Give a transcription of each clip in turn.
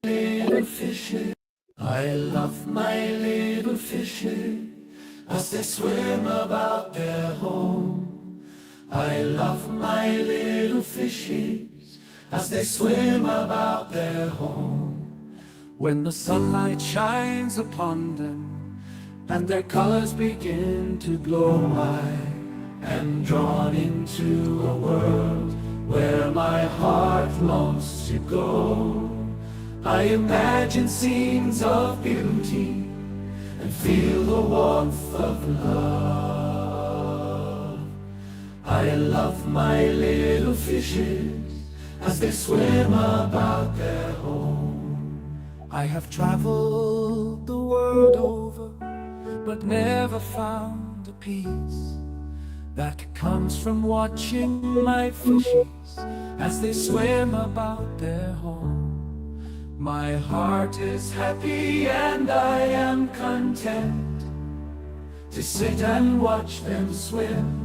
little fishes. I love my little fishes as they swim about their home. I love my little fishes as they swim about their home. When the sunlight shines upon them and their colors begin to glow, I am drawn into a world where my heart longs to go. I imagine scenes of beauty and feel the warmth of love. I love my little fishes as they swim about their home. I have traveled the world over, but never found a peace that comes from watching my fishes as they swim about their home. My heart is happy and I am content to sit and watch them swim.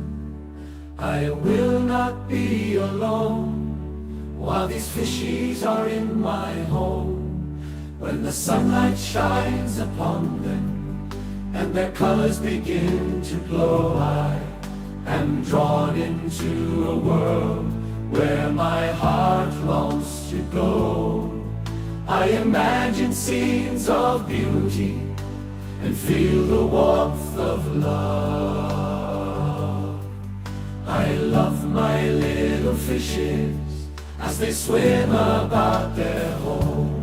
I will not be alone while these fishies are in my home. When the sunlight shines upon them and their colors begin to glow, I am drawn into a world where my heart longs to go. I imagine scenes of beauty and feel the warmth of love. I love my little fishes as they swim about their home.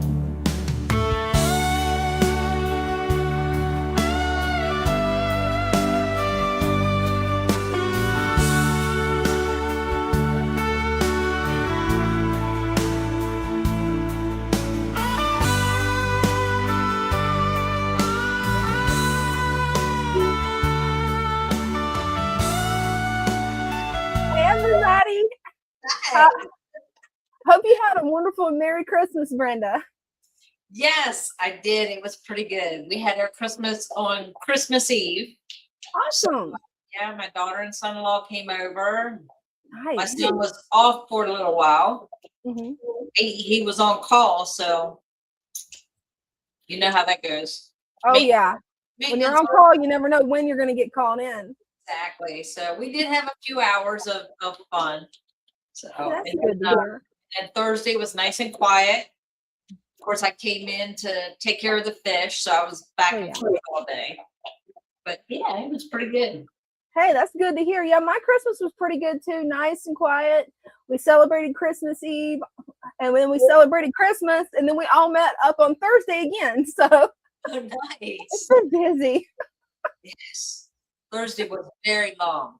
Everybody, hope you had a wonderful Merry Christmas, Brenda. Yes, I did. It was pretty good. We had our Christmas on Christmas Eve. Awesome. Yeah, my daughter and son-in-law came over. Nice. My son was off for a little while. Mm-hmm. He was on call, so you know how that goes. Oh, yeah. When you're on call, you never know when you're going to get called in. Exactly. So we did have a few hours of fun. So That's good to hear. And Thursday was nice and quiet. Of course, I came in to take care of the fish, so I was back and forth all day. But yeah, it was pretty good. Hey, that's good to hear. Yeah, my Christmas was pretty good too. Nice and quiet. We celebrated Christmas Eve, and then we celebrated Christmas, and then we all met up on Thursday again. So oh, nice. It's been busy. Yes. Thursday was very long.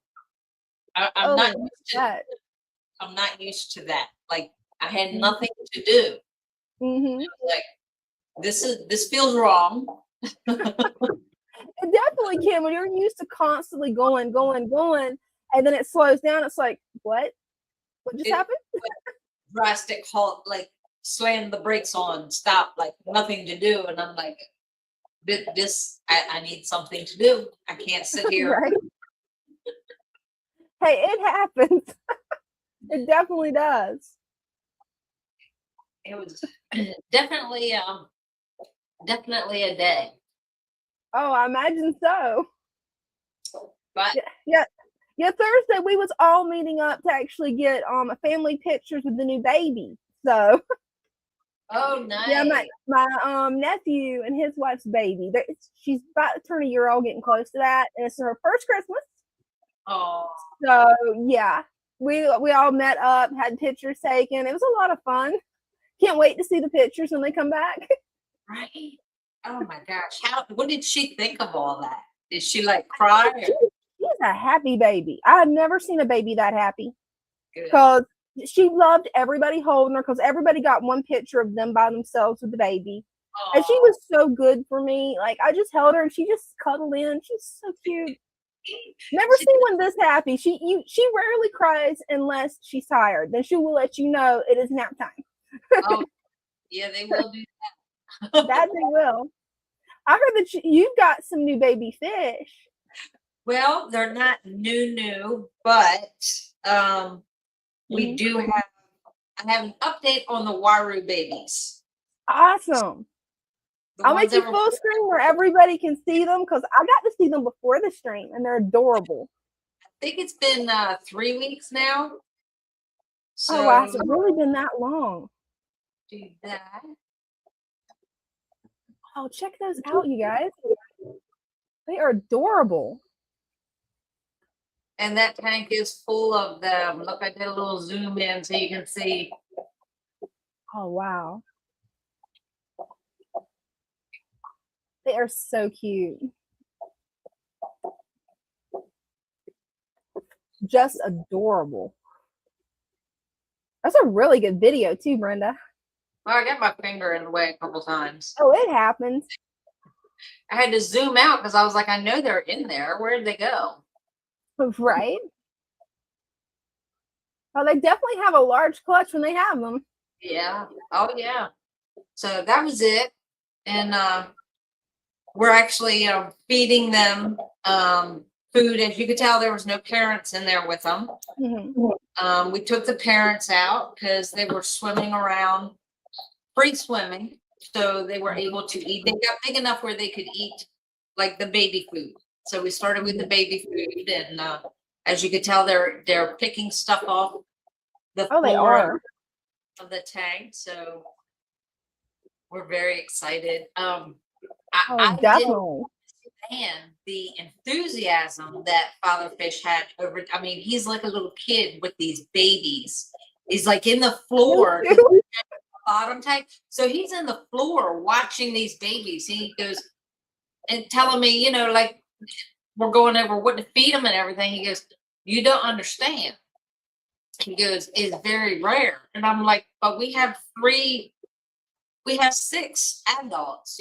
I'm not used to that. I'm not used to that. Like I had nothing to do. Mm-hmm. Like this feels wrong. It definitely can. When you're used to constantly going, and then it slows down. It's like, what just happened? Drastic halt, like slam the brakes on, stop, like nothing to do, and I'm like, I need something to do. I can't sit here. Right. Hey, it happens. It definitely does. It was definitely a day. Oh, I imagine so. But yeah. Thursday we was all meeting up to actually get a family pictures with the new baby. So. Oh, nice. Yeah, my nephew and his wife's baby. She's about to turn a year old, getting close to that, and it's her first Christmas. Oh. So yeah, we all met up, had pictures taken. It was a lot of fun. Can't wait to see the pictures when they come back. Right. Oh my gosh. What did she think of all that? Did she like cry? She's a happy baby. I've never seen a baby that happy. Because she loved everybody holding her, because everybody got one picture of them by themselves with the baby. Aww. And she was so good for me. Like I just held her and she just cuddled in. She's so cute. Never seen one this happy. She rarely cries unless she's tired. Then she will let you know it is nap time. Oh, yeah, they will do that. That they will. I heard that you've got some new baby fish. Well, they're not new, but we do have. I have an update on the Waru babies. Awesome. The I'll ones make you that were, full screen where everybody can see them because I got to see them before the stream and they're adorable. I think it's been 3 weeks now. So Oh wow, it's really been that long. do that. Oh, check those out, you guys. They are adorable. And that tank is full of them. Look, I did a little zoom in so you can see. Oh wow. They are so cute. Just adorable. That's a really good video too, Brenda. Well, I got my finger in the way a couple times. Oh, it happens. I had to zoom out because I was like, I know they're in there. Where did they go? Right? Oh, they definitely have a large clutch when they have them. Yeah. Oh, yeah. So that was it. And we're actually feeding them food. As you could tell, there was no parents in there with them. Mm-hmm. We took the parents out because they were swimming around, free swimming. So they were able to eat. They got big enough where they could eat like the baby food. So we started with the baby food, and as you could tell, they're picking stuff off the Oh, they floor are. of the tank. So we're very excited. Oh, I definitely. didn't understand the enthusiasm that Father Fish had over. I mean, he's like a little kid with these babies. He's like in the floor. Bottom tank. So he's in the floor watching these babies. He goes and telling me, like we're going over what to feed them and everything. He goes, you don't understand. He goes, it's very rare. And I'm like, but we have 6 adults,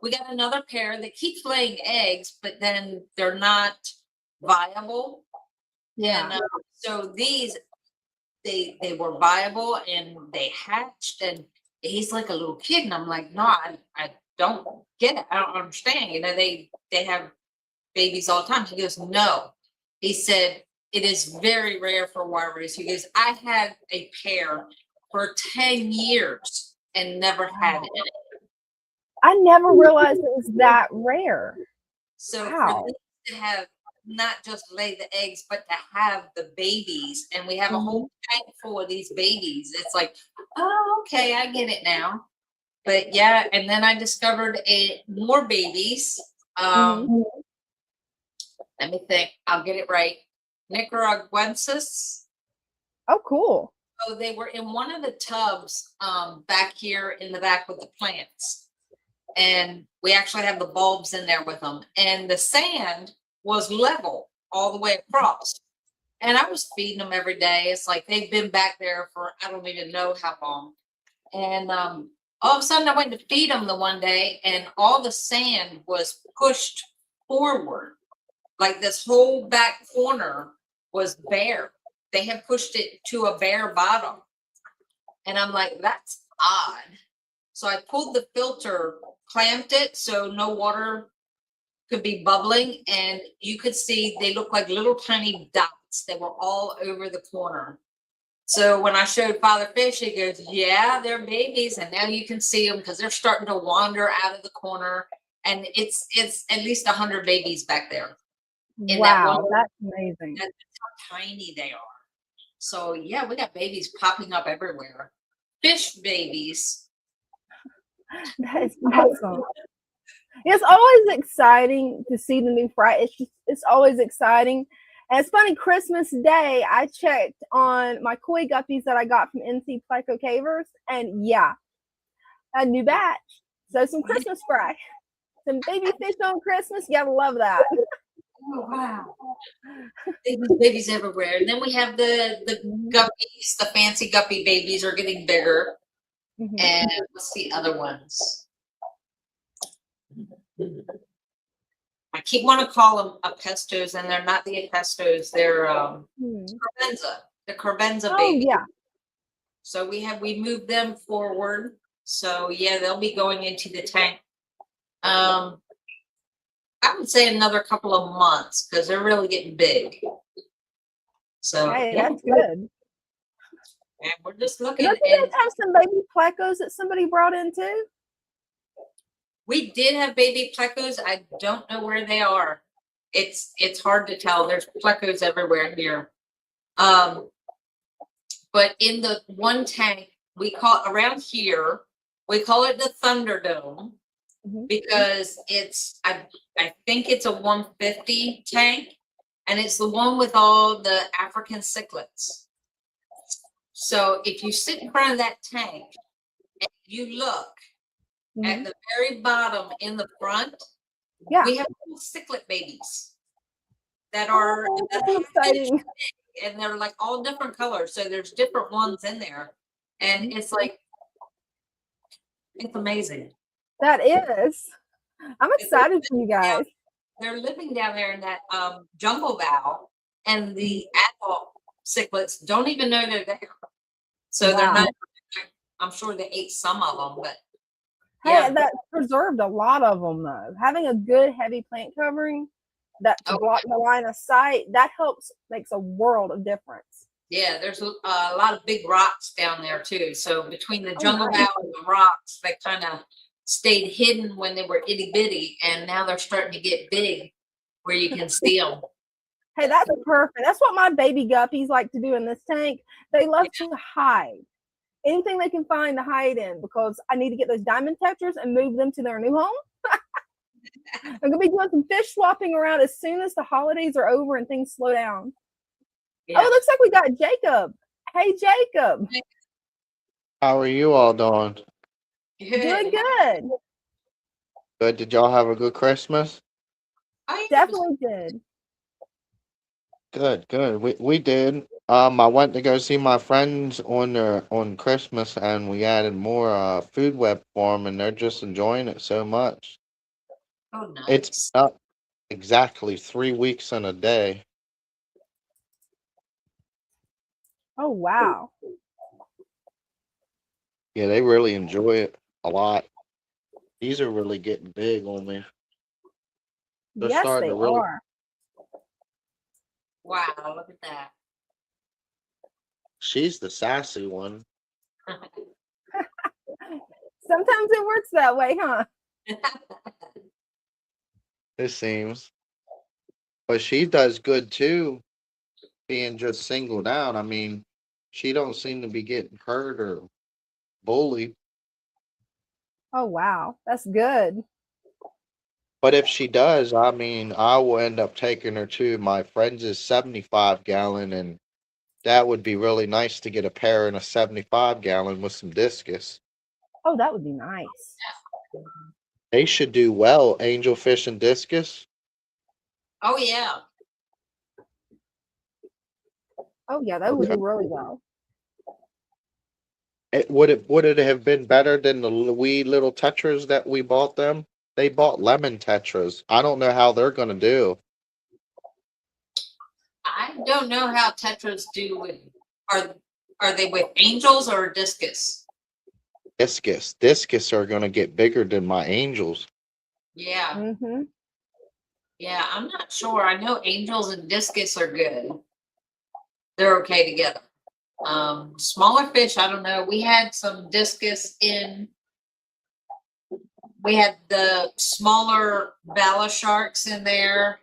we got another pair that keeps laying eggs, but then they're not viable. Yeah. And so these, they were viable and they hatched, and he's like a little kid, and I'm like, no, I don't get it. I don't understand. They have babies all the time. He goes, no. He said it is very rare for Wyvers. He goes, I had a pair for 10 years and never had it. I never realized it was that rare. So Wow. for this to have not just lay the eggs, but to have the babies, and we have a whole tank full of these babies. It's like, oh, okay, I get it now. But yeah, and then I discovered more babies. Let me think. I'll get it right. Nicaraguensis. Oh, cool. So they were in one of the tubs back here in the back with the plants. And we actually have the bulbs in there with them. And the sand was level all the way across. And I was feeding them every day. It's like they've been back there for I don't even know how long. And all of a sudden I went to feed them the one day, and all the sand was pushed forward. Like this whole back corner was bare. They had pushed it to a bare bottom. And I'm like, that's odd. So I pulled the filter, clamped it so no water could be bubbling, and you could see they look like little tiny dots. They were all over the corner. So when I showed Father Fish, he goes, yeah, they're babies. And now you can see them because they're starting to wander out of the corner. And it's at least 100 babies back there. Wow, that's amazing. That's how tiny they are. So yeah, we got babies popping up everywhere. Fish babies. That is awesome. It's always exciting to see the new fry. It's always exciting. And it's funny, Christmas Day, I checked on my koi guppies that I got from NC Psycho Cavers, and yeah, a new batch. So some Christmas fry. Some baby fish on Christmas. You gotta love that. Oh wow. Babies everywhere. And then we have the guppies, the fancy guppy babies are getting bigger. And what's the other ones? I keep wanting to call them apestos, and they're not the apestos. They're Corvenza. The Corvenza baby. Yeah. So we moved them forward. So yeah, they'll be going into the tank. I would say another couple of months because they're really getting big. So hey, that's good. And we're just looking, Don't you and guys have some baby plecos that somebody brought in too? we did have baby plecos. I don't know where they are. It's hard to tell. There's plecos everywhere here. But in the one tank, we call around here, we call it the Thunderdome because it's I think it's a 150 tank, and it's the one with all the African cichlids. So if you sit in front of that tank and you look at the very bottom in the front, we have little cichlid babies that are exciting. and they're like all different colors. So there's different ones in there, and it's like it's amazing. That is. I'm excited for you guys. They're living down there in that jungle vow, and the adult cichlids don't even know they're there. So they're not. I'm sure they ate some of them, but hey, that preserved a lot of them though. Having a good heavy plant covering that to block the line of sight, that makes a world of difference. Yeah, there's a lot of big rocks down there too. So between the jungle vow and the rocks, they kind of stayed hidden when they were itty bitty, and now they're starting to get big where you can see them. Hey, that's perfect. That's what my baby guppies like to do in this tank. They love to hide. Anything they can find to hide in, because I need to get those diamond tetras and move them to their new home. I'm going to be doing some fish swapping around as soon as the holidays are over and things slow down. Yeah. Oh, it looks like we got Jacob. Hey, Jacob. How are you all doing? Doing good. Good. Did y'all have a good Christmas? I definitely did. Good. We did. I went to go see my friends on Christmas, and we added more food web for them, and they're just enjoying it so much. Oh, nice. It's up exactly 3 weeks and a day. Oh, wow. Yeah, they really enjoy it a lot. These are really getting big on me. They're yes, starting they to really are. Wow, look at that. She's the sassy one. Sometimes it works that way, huh? It seems. But she does good too, being just singled out. I mean, she don't seem to be getting hurt or bullied. Oh, wow. That's good. But if she does, I mean, I will end up taking her to my friend's 75-gallon, and that would be really nice to get a pair in a 75-gallon with some discus. Oh, that would be nice. They should do well, angelfish and discus. Oh, yeah. Oh, yeah, that would do really well. Would it have been better than the wee little tetras that we bought them? They bought lemon tetras. I don't know how they're going to do. I don't know how tetras do with, are they with angels or discus? Discus are going to get bigger than my angels. Yeah. Mm-hmm. Yeah, I'm not sure. I know angels and discus are good. They're okay together. Smaller fish, I don't know. We had some discus we had the smaller Bala sharks in there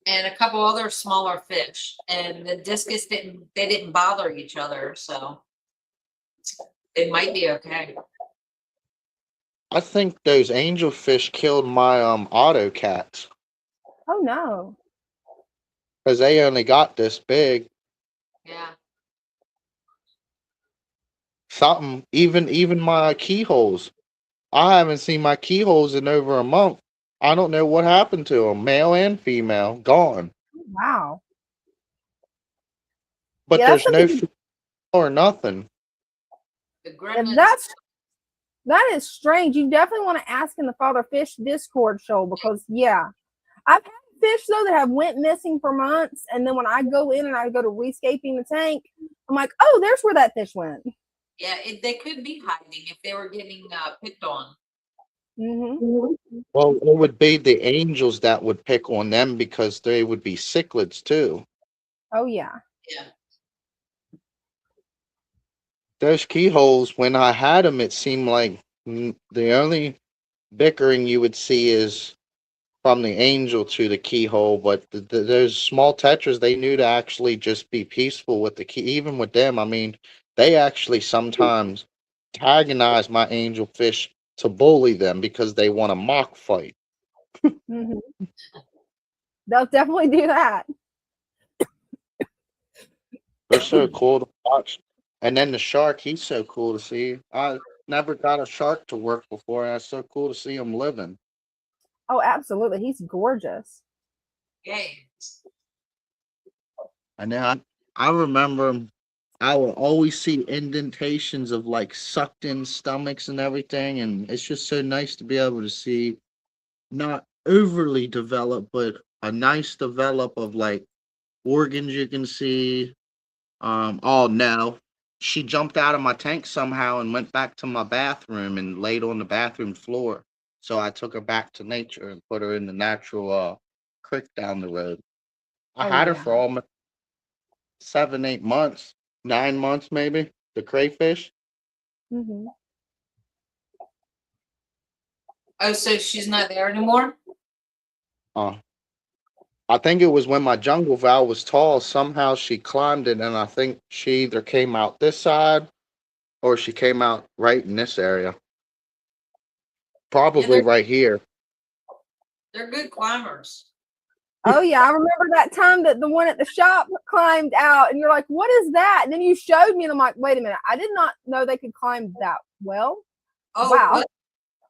and a couple other smaller fish, and the discus didn't bother each other, so it might be okay. I think those angelfish killed my auto cats. Oh, no. Because they only got this big. Yeah. Something, even my keyholes. I haven't seen my keyholes in over a month. I don't know what happened to them, male and female, gone. Wow. But there's no food or nothing. That is strange. You definitely want to ask in the Father Fish Discord show, because I've had fish though that have went missing for months, and then when I go in and I go to rescaping the tank, I'm like, oh, there's where that fish went. Yeah, they could be hiding if they were getting picked on. Mm-hmm. Well, it would be the angels that would pick on them, because they would be cichlids too. Oh, yeah. Yeah. those keyholes, when I had them, it seemed like the only bickering you would see is from the angel to the keyhole, but those small tetras, they knew to actually just be peaceful with the key. Even with them, I mean, they actually sometimes antagonize my angelfish to bully them because they want a mock fight. Hmm. They'll definitely do that. They're so cool to watch. And then the shark, he's so cool to see. I never got a shark to work before, and it's so cool to see him living. Oh, absolutely. He's gorgeous. Yay. And then I remember I would always see indentations of like sucked in stomachs and everything, and it's just so nice to be able to see not overly developed, but a nice develop of like organs you can see. Oh no, she jumped out of my tank somehow and went back to my bathroom and laid on the bathroom floor. So I took her back to nature and put her in the natural creek down the road. I Oh had her yeah. for almost 7, 8 months, 9 months maybe. The crayfish. Hmm. Oh, so she's not there anymore? Uh, I think it was when my jungle vow was tall. Somehow she climbed it, and I think she either came out this side or she came out right in this area. Yeah, Probably right here. they're good climbers. Oh yeah, I remember that time that the one at the shop climbed out, and you're like, "What is that?" And then you showed me, and I'm like, "Wait a minute, I did not know they could climb that well." Oh, Wow. but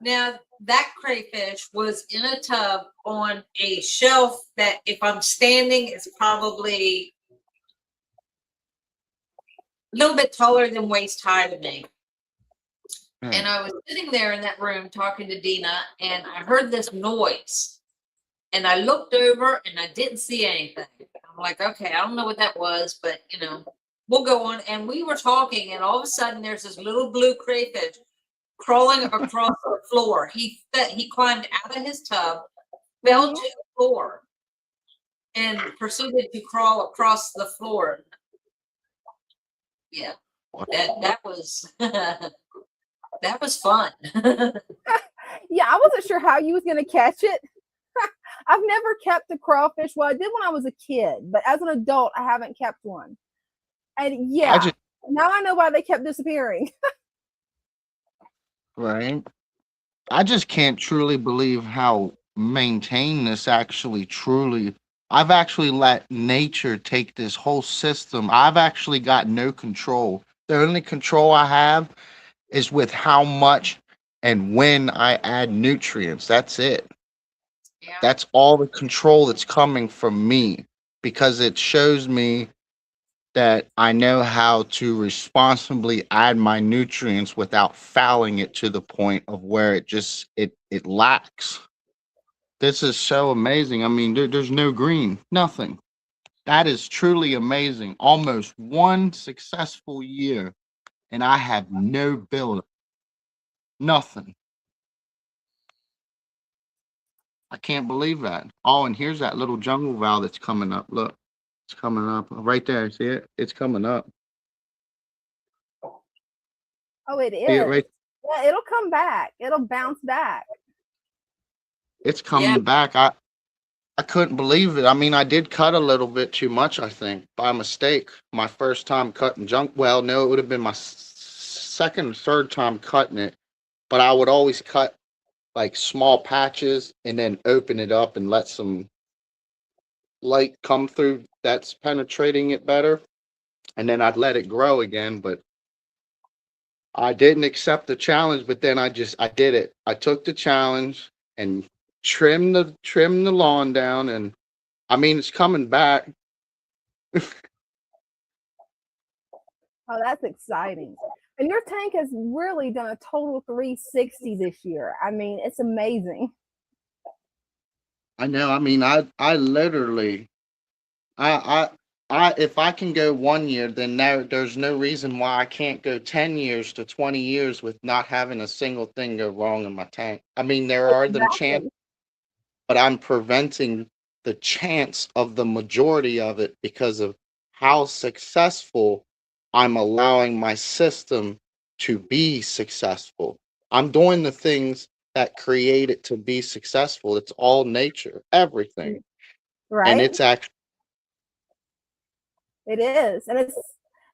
now that crayfish was in a tub on a shelf that if I'm standing is probably a little bit taller than waist high to me. And I was sitting there in that room talking to Dina, and I heard this noise. And I looked over and I didn't see anything. I'm like, okay, I don't know what that was, but we'll go on. And we were talking, and all of a sudden there's this little blue crayfish crawling across the floor. He climbed out of his tub, fell to the floor, and proceeded to crawl across the floor. Yeah, that was that was fun. Yeah, I wasn't sure how you was gonna catch it. I've never kept a crawfish. Well, I did when I was a kid, but as an adult, I haven't kept one. And I yeah, just now I know why they kept disappearing. right. I just can't truly believe how maintained this actually truly. I've actually let nature take this whole system. I've actually got no control. The only control I have is with how much and when I add nutrients. That's it. Yeah. That's all the control that's coming from me because it shows me that I know how to responsibly add my nutrients without fouling it to the point of where it lacks. This is so amazing. I mean, there's no green, nothing. That is truly amazing. Almost one successful year, and I have no buildup, nothing. I can't believe that. Oh, and here's that little jungle valve that's coming up. Look, it's coming up right there. See it? It's coming up. Oh, it See it is. right? Yeah, it'll come back. It'll bounce back. It's Yeah. coming back. I couldn't believe it. I mean, I did cut a little bit too much, I think, by mistake. My first time cutting junk. Well, no, it would have been my second or third time cutting it. But I would always cut like small patches and then open it up and let some light come through that's penetrating it better. And then I'd let it grow again. But I didn't accept the challenge, but then I did it. I took the challenge and trimmed the lawn down, and I mean it's coming back. Oh, that's exciting. And your tank has really done a total 360 this year. I mean, it's amazing. I know. I mean, I literally, I, if I can go 1 year, then there's no reason why I can't go 10 years to 20 years with not having a single thing go wrong in my tank. I mean, there are them chances, Exactly. but I'm preventing the chance of the majority of it because of how successful I'm allowing my system to be successful. I'm doing the things that create it to be successful. It's all nature, everything. And Right? it's actually, It is. And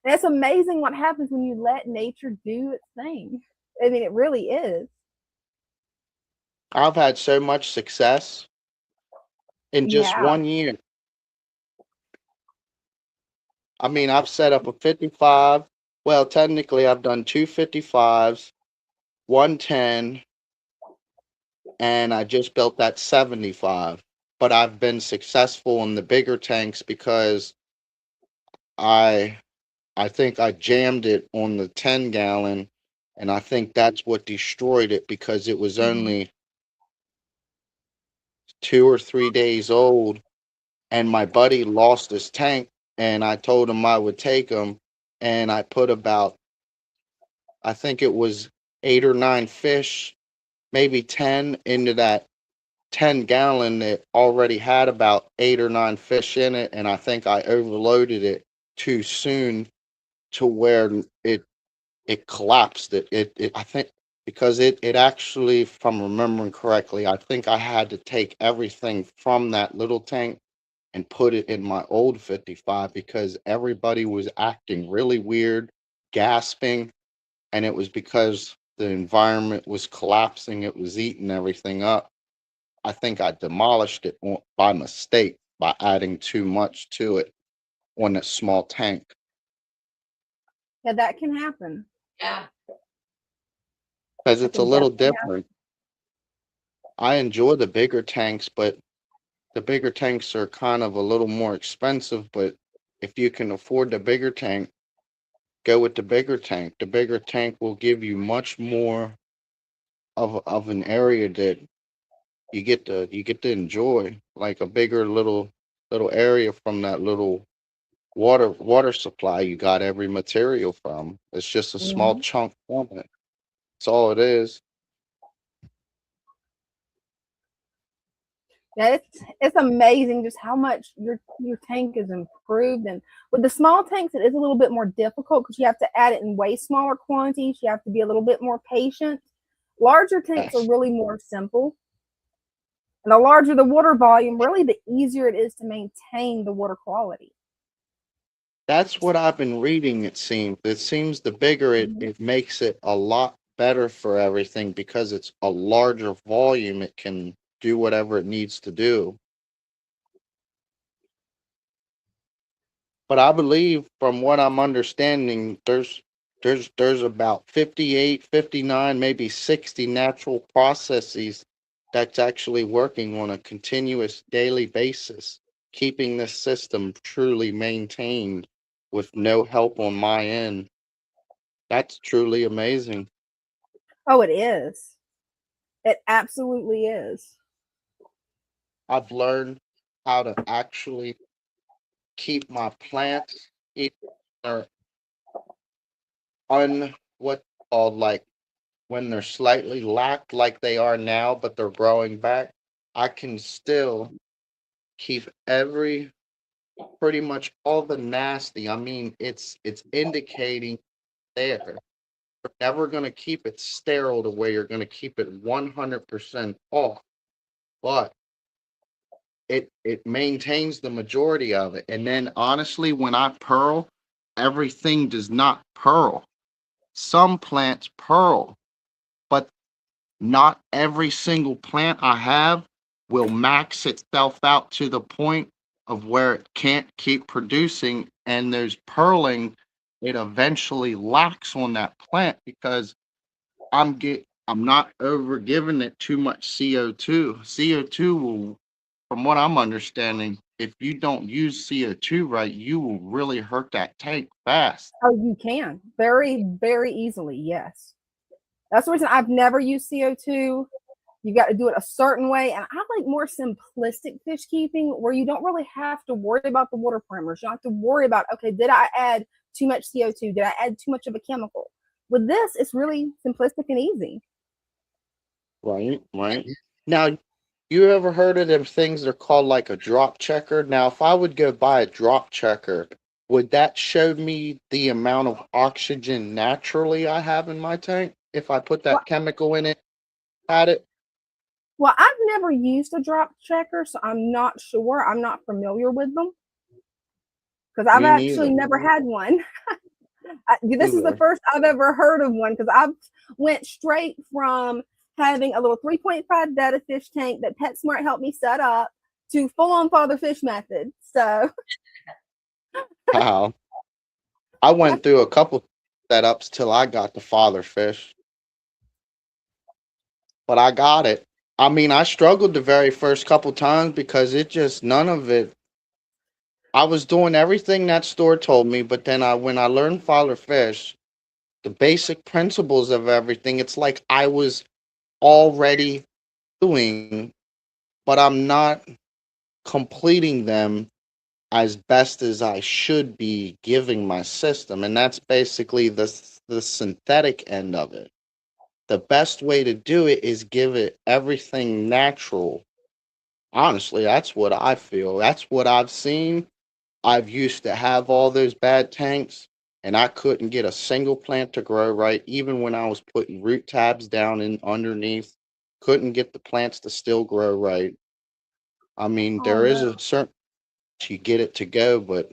it's amazing what happens when you let nature do its thing. I mean, it really is. I've had so much success in just Yeah. 1 year. I mean, I've set up a 55. Well, technically, I've done two 55s, 110, and I just built that 75. But I've been successful in the bigger tanks because I I think I jammed it on the 10 gallon, and I think that's what destroyed it because it was Mhm. only 2 or 3 days old, and my buddy lost his tank, and I told him I would take him, and I put about, I think it was 8 or 9 fish, maybe 10 into that 10 gallon that already had about 8 or 9 fish in it, and I think I overloaded it too soon to where it collapsed. It I think because it actually, if I'm remembering correctly, I think I had to take everything from that little tank and put it in my old 55 because everybody was acting really weird, gasping, and it was because the environment was collapsing. It was eating everything up. I think I demolished it by mistake by adding too much to it on a small tank Yeah, that can happen. Yeah. because That it's a can little definitely happen. different. I enjoy the bigger tanks, but the bigger tanks are kind of a little more expensive. But if you can afford the bigger tank, go with the bigger tank. The bigger tank will give you much more of an area that you get to enjoy, like a bigger little area from that little water supply you got every material from. It's just a small Mhm. chunk from it. That's all it is. Yeah, it's amazing just how much your tank is improved. And with the small tanks, it is a little bit more difficult because you have to add it in way smaller quantities. You have to be a little bit more patient. Larger tanks are Yes. really more simple. And the larger the water volume, really the easier it is to maintain the water quality. That's what I've been reading, it seems. It seems the bigger Mhm. it makes it a lot better for everything because it's a larger volume. It can do whatever it needs to do. But I believe from what I'm understanding, there's about 58, 59, maybe 60 natural processes that's actually working on a continuous daily basis, keeping this system truly maintained with no help on my end. That's truly amazing. Oh, it is. It absolutely is. I've learned how to actually keep my plants either they're what called like when they're slightly lacked like they are now, but they're growing back. I can still keep every pretty much all the nasty. I mean, it's indicating there. You're never gonna keep it sterile the way you're gonna keep it 100% off, but it maintains the majority of it. And then honestly, when I pearl, everything does not pearl. Some plants pearl, but not every single plant I have will max itself out to the point of where it can't keep producing, and there's purling. It eventually lacks on that plant because I'm not over giving it too much CO2. CO2 will, from what I'm understanding, if you don't use CO2 right, you will really hurt that tank fast. Oh, you can very, very easily. Yes. That's the reason I've never used CO2. You got to do it a certain way. And I like more simplistic fish keeping where you don't really have to worry about the water parameters. You don't have to worry about, okay, did I add too much CO2? Did I add too much of a chemical? With this, it's really simplistic and easy. Right, right. Now, you ever heard of them things they're called like a drop checker? Now, if I would go buy a drop checker, would that show me the amount of oxygen naturally I have in my tank if I put Well, that chemical in it, had it? well, I've never used a drop checker, so I'm not sure. I'm not familiar with them because I've Me actually neither. never had one. This is the Either. first I've ever heard of one because I've went straight from having a little 3.5 data fish tank that PetSmart helped me set up to full on father fish method. So Wow. I went through a couple setups till I got the father fish, but I got it. I mean, I struggled the very first couple times because it just none of it. I was doing everything that store told me, but then when I learned father fish, the basic principles of everything, it's like I was already doing, but I'm not completing them as best as I should be giving my system. And that's basically the synthetic end of it. The best way to do it is give it everything natural. Honestly, that's what I feel. That's what I've seen. I've used to have all those bad tanks and I couldn't get a single plant to grow right, even when I was putting root tabs down in underneath. Couldn't get the plants to still grow right. I mean, oh there is no. a certain you get it to go, but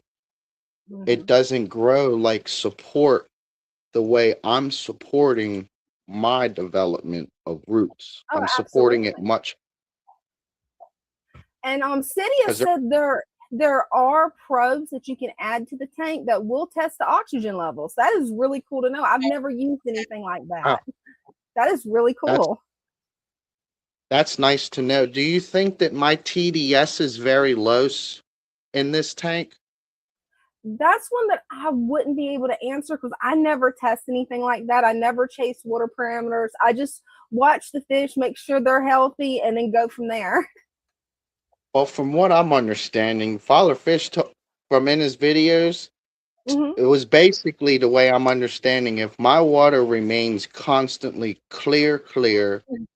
it Mhm. doesn't grow like support the way I'm supporting my development of roots. Oh, I'm supporting it absolutely. much And Cydia because said there are probes that you can add to the tank that will test the oxygen levels. That is really cool to know. I've never used anything like that. That is really that's cool. that's nice to know. Do you think that my TDS is very low in this tank? That's one that I wouldn't be able to answer because I never test anything like that. I never chase water parameters. I just watch the fish, make sure they're healthy, and then go from there. Well, from what I'm understanding, Father Fish from in his videos, Hmm. it was basically the way I'm understanding. If my water remains constantly clear,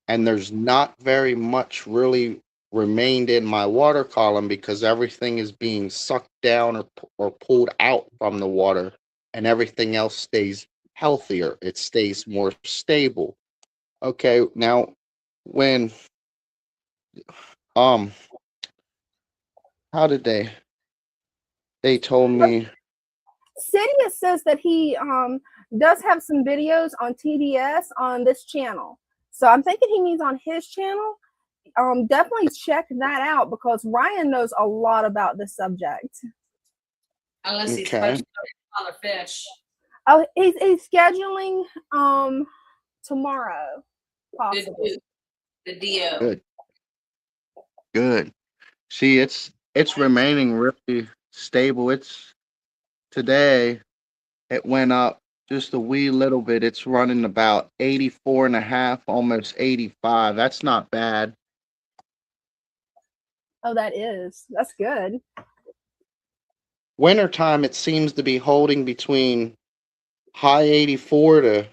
and there's not very much really remained in my water column because everything is being sucked down or pulled out from the water, and everything else stays healthier. It stays more stable. Okay, now when um, how did they told me Cydia says that he does have some videos on TDS on this channel. So I'm thinking he means on his channel. Definitely check that out because Ryan knows a lot about this subject. Unless he's okay. supposed to go other fish. Oh, he's scheduling tomorrow, The, possibly. the DO. Good, good. See, it's remaining really stable. It's today it went up just a wee little bit. It's running about 84 and a half, almost 85. That's not bad. Oh, that's good. Wintertime, it seems to be holding between high 84 to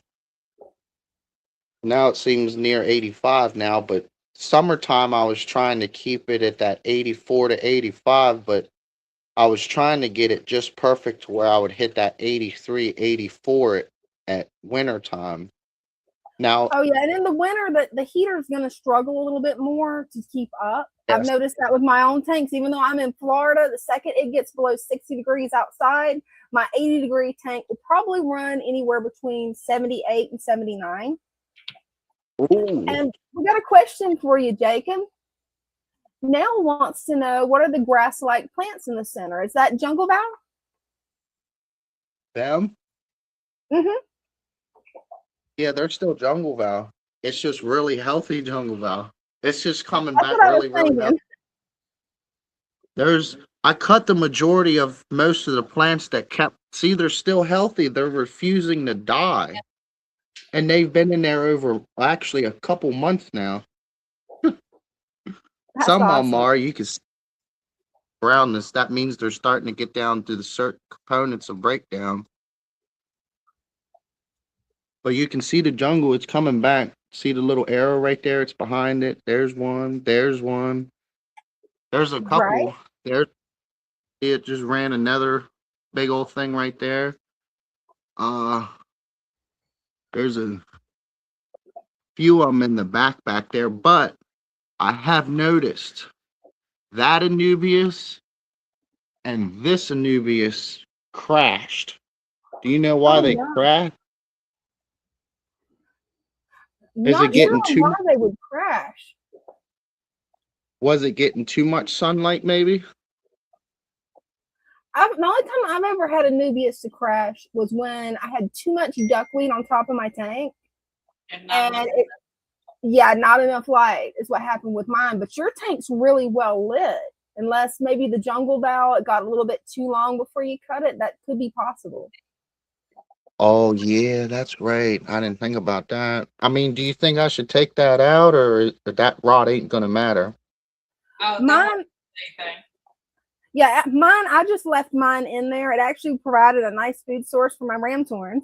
now it seems near 85 now, but summertime I was trying to keep it at that 84 to 85, but I was trying to get it just perfect to where I would hit that 83, 84 at winter time. Now, Oh yeah, and in the winter, the heater is going to struggle a little bit more to keep up. I've yes. noticed that with my own tanks. Even though I'm in Florida, the second it gets below 60 degrees outside, my 80-degree tank will probably run anywhere between 78 and 79. Ooh, And we got a question for you, Jacob. Nell wants to know what are the grass-like plants in the center? Is that jungle bough? them? Mm-hmm. Yeah, they're still jungle val. It's just really healthy jungle val. It's just coming That's back what I was really, really healthy. thinking. I cut the majority of most of the plants that kept, see, they're still healthy. They're refusing to die. And they've been in there over actually a couple months now. That's Some of them awesome. are, you can see brownness. That means they're starting to get down to the certain components of breakdown. But you can see the jungle, it's coming back. See the little arrow right there? It's behind it. There's one. There's one. There's a Right? couple. There, it just ran another big old thing right there. There's a few of them in the back there, but I have noticed that Anubius and this Anubius crashed. Do you know why Oh they no. crashed? Is it Not sure getting why too they would crash. was it getting too much sunlight maybe? The only time I've ever had a Nubius to crash was when I had too much duckweed on top of my tank. And And not enough light is what happened with mine. But your tank's really well lit. Unless maybe the jungle valve, it got a little bit too long before you cut it. That could be possible. Oh yeah, that's right. I didn't think about that. I mean, do you think I should take that out, or that rod ain't gonna matter? oh, that Mine, wasn't anything. yeah, mine, I just left mine in there. It actually provided a nice food source for my ramthorns.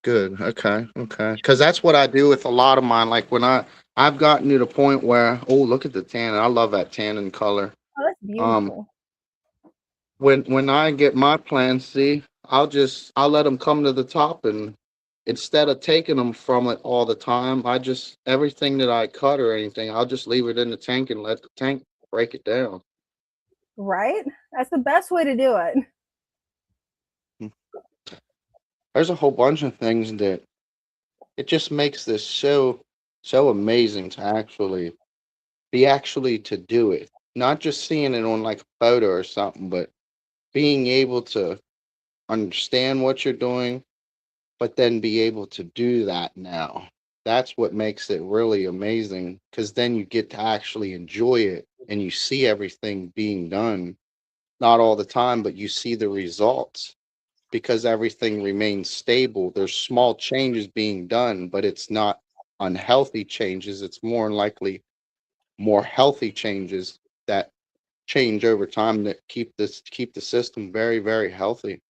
Good. Okay. Okay. Because that's what I do with a lot of mine. Like when I've gotten to the point where, oh, look at the tannin. I love that tannin color. Oh, that's Um, beautiful. when I get my plants, see, I'll let them come to the top, and instead of taking them from it all the time, I just everything that I cut or anything, I'll just leave it in the tank and let the tank break it down. Right? That's the best way to do it. There's a whole bunch of things that it just makes this so amazing to actually to do it. Not just seeing it on like a photo or something, but being able to understand what you're doing, but then be able to do that now. That's what makes it really amazing because then you get to actually enjoy it and you see everything being done. Not all the time, but you see the results because everything remains stable. There's small changes being done, but it's not unhealthy changes. It's more likely more healthy changes that change over time that keep the system very, very healthy.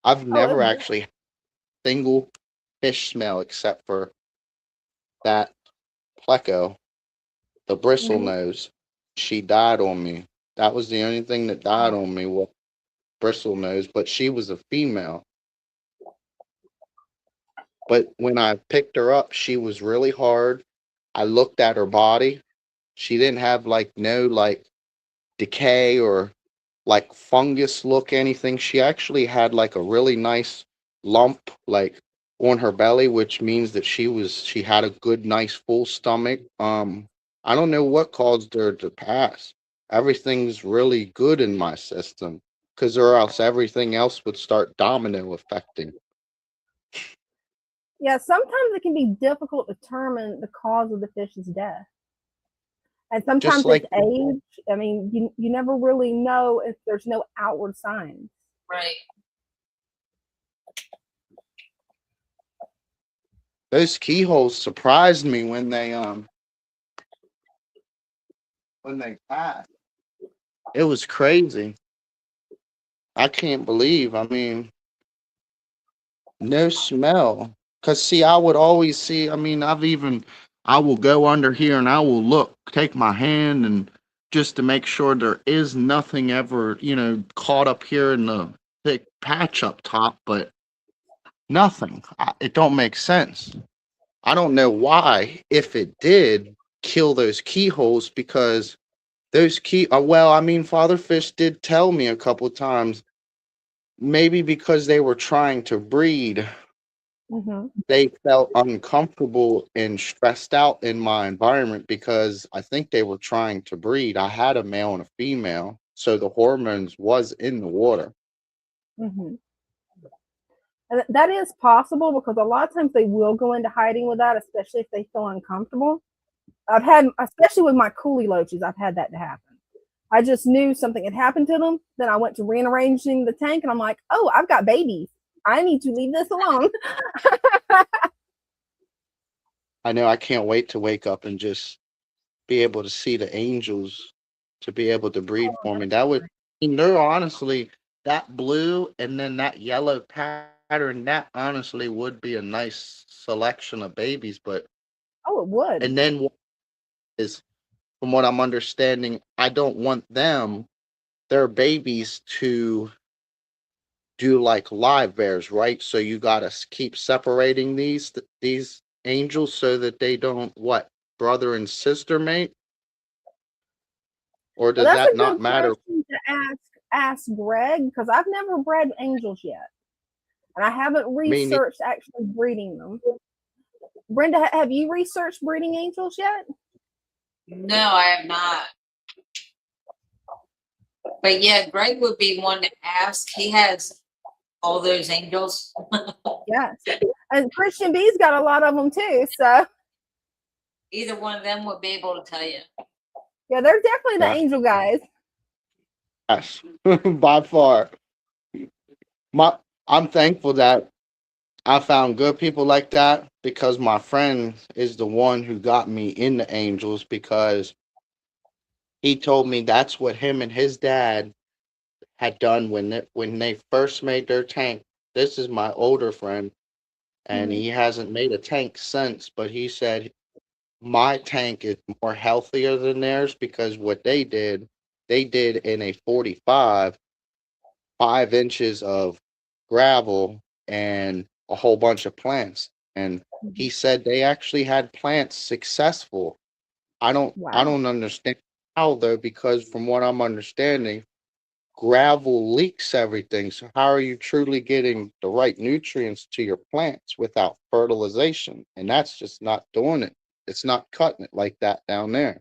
I've Oh, never actually had a single fish smell except for that pleco, the bristle mhm. nose. She died on me. That was the only thing that died on me was bristle nose, but she was a female. But when I picked her up, she was really hard. I looked at her body. She didn't have like no like decay or like fungus look anything. She actually had like a really nice lump like on her belly, which means that she had a good nice full stomach. I don't know what caused her to pass. Everything's really good in my system because or else everything else would start domino affecting. Yeah, sometimes it can be difficult to determine the cause of the fish's death. And Just sometimes it's like age. I mean, you never really know if there's no outward signs. Right. those keyholes surprised me when they passed. It was crazy. I can't believe. I mean, no smell. Cause see, I would always see. I mean, I will go under here and I will look, take my hand, and just to make sure there is nothing ever, caught up here in the thick patch up top. But nothing. It don't make sense. I don't know why. If it did kill those keyholes, because those well, I mean, Father Fish did tell me a couple times. Maybe because they were trying to breed, Hmm. they felt uncomfortable and stressed out in my environment because I think they were trying to breed. I had a male and a female, so the hormones was in the water. Hmm. And that is possible because a lot of times they will go into hiding with that, especially if they feel uncomfortable. I've had, especially with my coolie loaches, I've had that to happen. I just knew something had happened to them. Then I went to rearranging the tank and I'm like, oh, I've got babies. I need to leave this alone. I know I can't wait to wake up and just be able to see the angels to be able to breed for me. That would, no, honestly, that blue and then that yellow pattern, that honestly would be a nice selection of babies. But, Oh, it would. and then what is, from what I'm understanding, I don't want them, their babies, to do like live bears, right? So you gotta keep separating these angels so that they don't what, brother and sister mate, or Well, does that's that a not good matter? question to ask Greg, because I've never bred angels yet, and I haven't I mean, researched actually breeding them. Brenda, have you researched breeding angels yet? No, I have not. But yeah, Greg would be one to ask. He has all those angels. Yes, and Christian B's got a lot of them too. So Either one of them would be able to tell you. yeah, they're definitely the yes, angel guys. yes, by far. My, I'm thankful that I found good people like that because my friend is the one who got me into angels because he told me that's what him and his dad had done when they first made their tank. This is my older friend, and Mhm. he hasn't made a tank since. But he said my tank is more healthier than theirs because what they did in a 45, 5 inches of gravel and a whole bunch of plants. And he Mhm. said they actually had plants successful. I Wow. don't understand how though, because from what I'm understanding, gravel leaks everything. So how are you truly getting the right nutrients to your plants without fertilization? And that's just not doing it. It's not cutting it like that down there.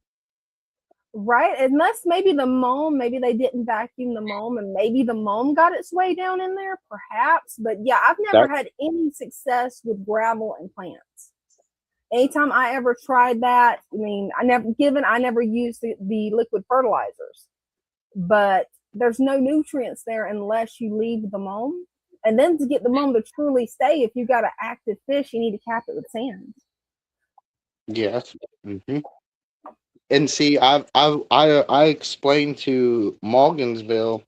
Right? Unless maybe the mold, maybe they didn't vacuum the mold and maybe the mold got its way down in there, perhaps. But yeah, I've never That had any success with gravel and plants. Anytime I ever tried that, I mean, I never used the liquid fertilizers, but there's no nutrients there unless you leave the mold. And then to get the mold to truly stay, if you got an active fish, you need to cap it with sand. yes. Hmm. And see, I explained to Morgansville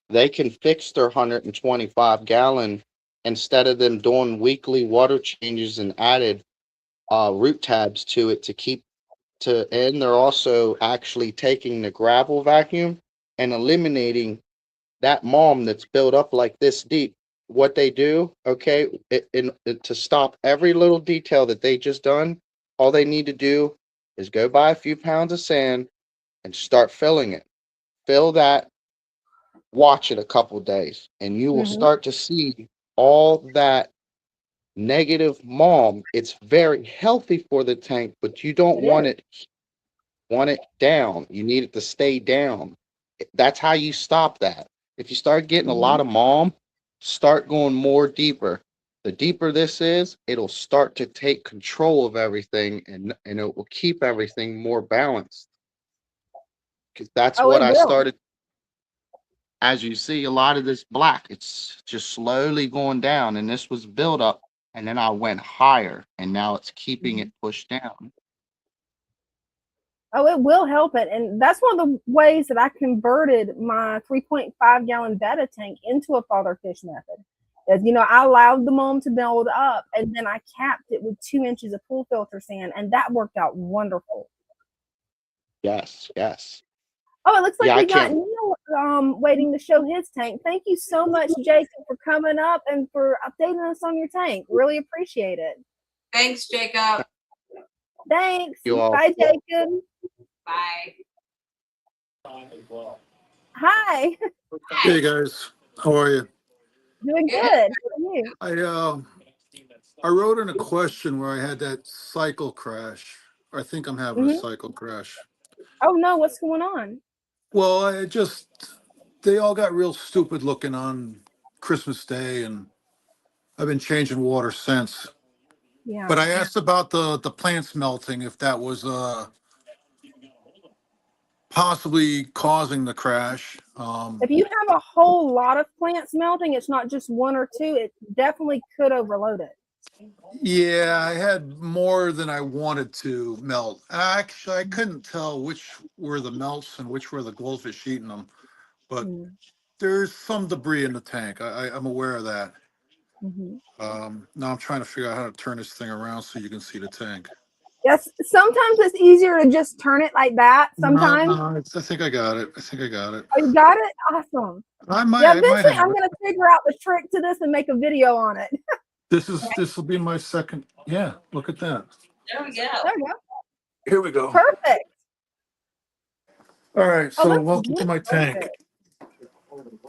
they can fix their 125-gallon instead of them doing weekly water changes and added root tabs to it to keep to, and they're also actually taking the gravel vacuum and eliminating that mulm that's built up like this deep. What they do, okay, to stop every little detail that they just done, all they need to do is go buy a few pounds of sand and start filling it. Fill that, watch it a couple days, and you will Hmm. start to see all that negative mulm. It's very healthy for the tank, but you don't It is. want it down. You need it to stay down. That's how you stop that. If you start getting a Hmm. lot of mom, start going more deeper. The deeper this is, it'll start to take control of everything and it will keep everything more balanced. Because that's Oh, what it I will. started. As you see, a lot of this black, it's just slowly going down. And this was built up. And then I went higher. And now it's keeping Mhm. it pushed down. Oh, it will help it. And that's one of the ways that I converted my 3.5-gallon betta tank into a father fish method. Is, I allowed the mold to build up and then I capped it with 2 inches of pool filter sand, and that worked out wonderful. Yes, yes. Oh, it looks like Yeah, I we got can't. Neil waiting to show his tank. Thank you so much, Jacob, for coming up and for updating us on your tank. Really appreciate it. Thanks, Jacob. Thanks. You all. Bye, Jacob. Bye. Hi. Hey guys, how are you? Doing Good. good. How are you? I wrote in a question where I had that cycle crash. I think I'm having a Hmm. cycle crash. Oh no, what's going on? Well, they all got real stupid looking on Christmas Day, and I've been changing water since. But Yeah. I asked about the plants melting, if that was possibly causing the crash. If you have a whole lot of plants melting, it's not just one or two, it definitely could overload it. Yeah, I had more than I wanted to melt. Actually, I couldn't tell which were the melts and which were the goldfish eating them. But Mm-hmm. there's some debris in the tank. I'm aware of that. Mm-hmm. Now I'm trying to figure out how to turn this thing around so you can see the tank. Yes, sometimes it's easier to just turn it like that. Sometimes. No, I think I got it. I think I got it. Oh, you got it? Awesome. I Yeah, might eventually have I'm it. gonna figure out the trick to this and make a video on it. This will be my second. Yeah, look at that. There we go. There you go. Here we go. Perfect. All right, Oh, so look, welcome to my tank. perfect.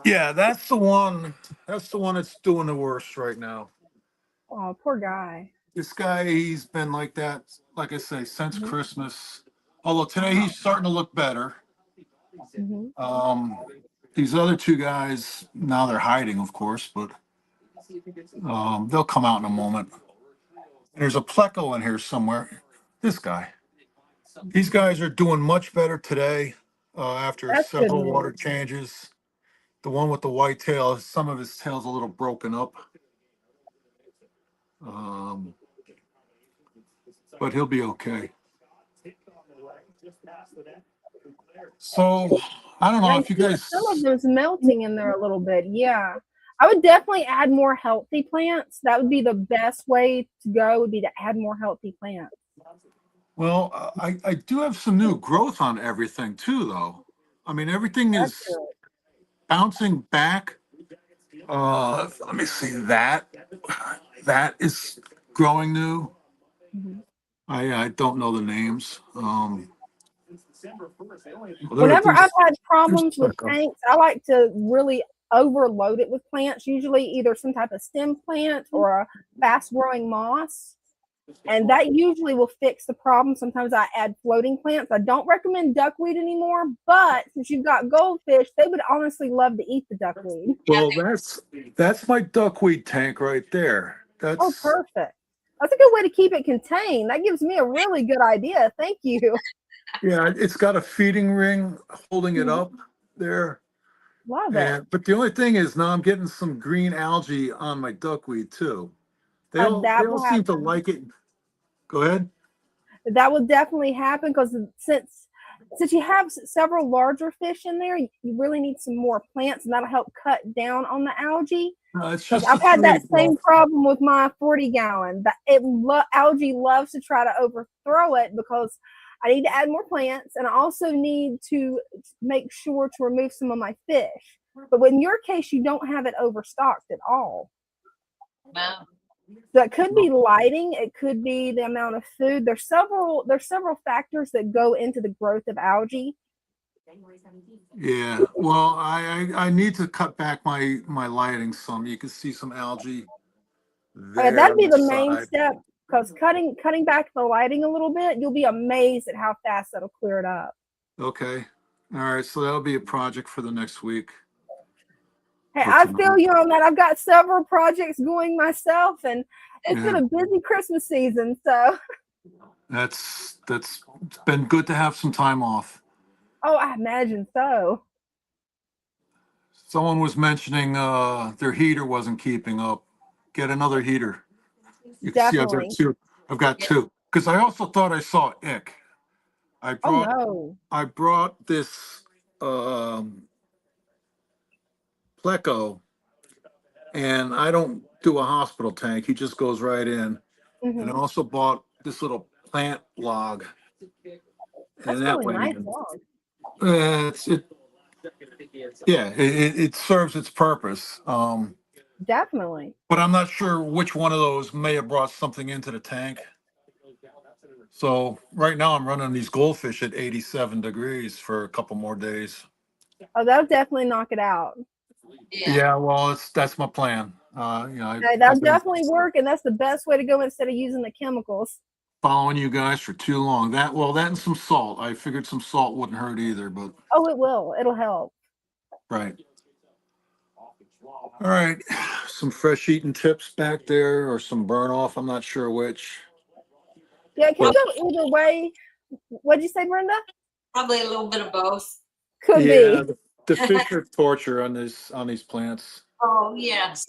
Yeah, that's the one. That's the one that's doing the worst right now. Oh, poor guy. This guy, he's been like that, like I say, since Mhm. Christmas. Although today he's starting to look better. Mhm. Um, these other two guys, now they're hiding, of course, but they'll come out in a moment. There's a pleco in here somewhere. This guy. These guys are doing much better today after That's good several water news. changes. The one with the white tail, some of his tail's a little broken up. Um, but he'll be okay. So I don't Yeah, know I if you see some of guys. them's melting in there a little bit. Yeah. I would definitely add more healthy plants. That would be the best way to go, would be to add more healthy plants. Well, I do have some new growth on everything too, though. I mean, everything That's is good. bouncing back. Let me see that. That is growing new. Mhm. I don't know the names. Whenever I've had There's problems with pleco. tanks, I like to really overload it with plants, usually either some type of stem plant or a fast growing moss. And that usually will fix the problem. Sometimes I add floating plants. I don't recommend duckweed anymore, but since you've got goldfish, they would honestly love to eat the duckweed. Well, that's my duckweed tank right there. Oh, That's perfect. That's a good way to keep it contained. That gives me a really good idea. Thank you. Yeah, it's got a feeding ring holding it Mhm. up there. Love it. And but the only thing is now I'm getting some green algae on my duckweed too. They That all will seem to happen. like it. Go ahead. That will definitely happen because since you have several larger fish in there, you really need some more plants, and that'll help cut down on the algae. It's Because just the I've had three. that Well, same problem with my 40-gallon. That algae loves to try to overthrow it because I need to add more plants, and I also need to make sure to remove some of my fish. But in your case, you don't have it overstocked at all. Wow. So it could be lighting, it could be the amount of food. There's several factors that go into the growth of algae. yeah. Well, I need to cut back my lighting some. You can see some algae there That'd on be the the main side. step because cutting back the lighting a little bit, you'll be amazed at how fast that'll clear it up. Okay. All right. So that'll be a project for the next week Hey, or I tonight. feel you on that. I've got several projects going myself, and it's been Yeah. a busy Christmas season. So, That's it's been good to have some time off. oh, I imagine so. Someone was mentioning their heater wasn't keeping up. Get another heater. You can see I've got Definitely. two. I've got Yeah. two. Because I also thought I saw ick. I Oh brought no. I brought this um pleco, and I don't do a hospital tank. He just goes right in. And I Hmm. also bought this little plant log, That's and that really went nice in. log. It's it yeah, it serves its purpose. Definitely. But I'm not sure which one of those may have brought something into the tank. So right now I'm running these goldfish at 87 degrees for a couple more days. Oh, that'll definitely knock it out. Yeah. Yeah, well, that's my plan. Okay, I've that'll been definitely work, and that's the best way to go instead of using the chemicals. following you guys for too long. That and some salt. I figured some salt wouldn't hurt either, but Oh, it will. It'll help. right. All right. Some fresh eating tips back there or some burn off. I'm not sure which. Yeah, it can But go either way. What'd you say, Brenda? Probably a little bit of both. Could yeah, be. the fish are torture on these plants. Oh, yes.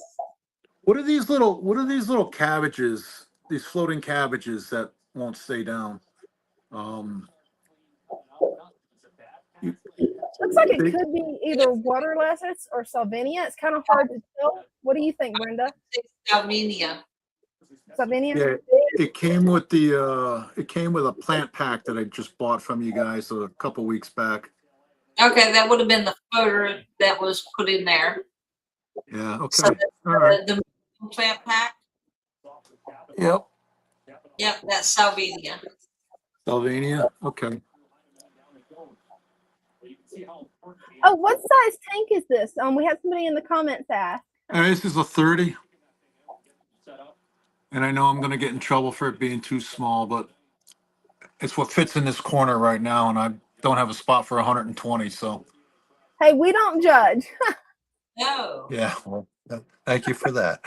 What are these little cabbages, these floating cabbages that won't stay down? Um, you- Looks like it they, could be either water lettuce or salvinia. It's kind of hard to tell. What do you think, Brenda? Salvinia. Slovenia? Yeah, it came with a plant pack that I just bought from you guys a couple weeks back. Okay, that would have been the photo that was put in there. Yeah, So okay. that's All right. the plant pack. Yep. Yep, that's Salvinia. Slovenia. Okay. Oh, what size tank is this? We had somebody in the comments ask. This is a 30. And I know I'm going to get in trouble for it being too small, but it's what fits in this corner right now, and I don't have a spot for 120. So, Hey, we don't judge. No. yeah, well, thank you for that.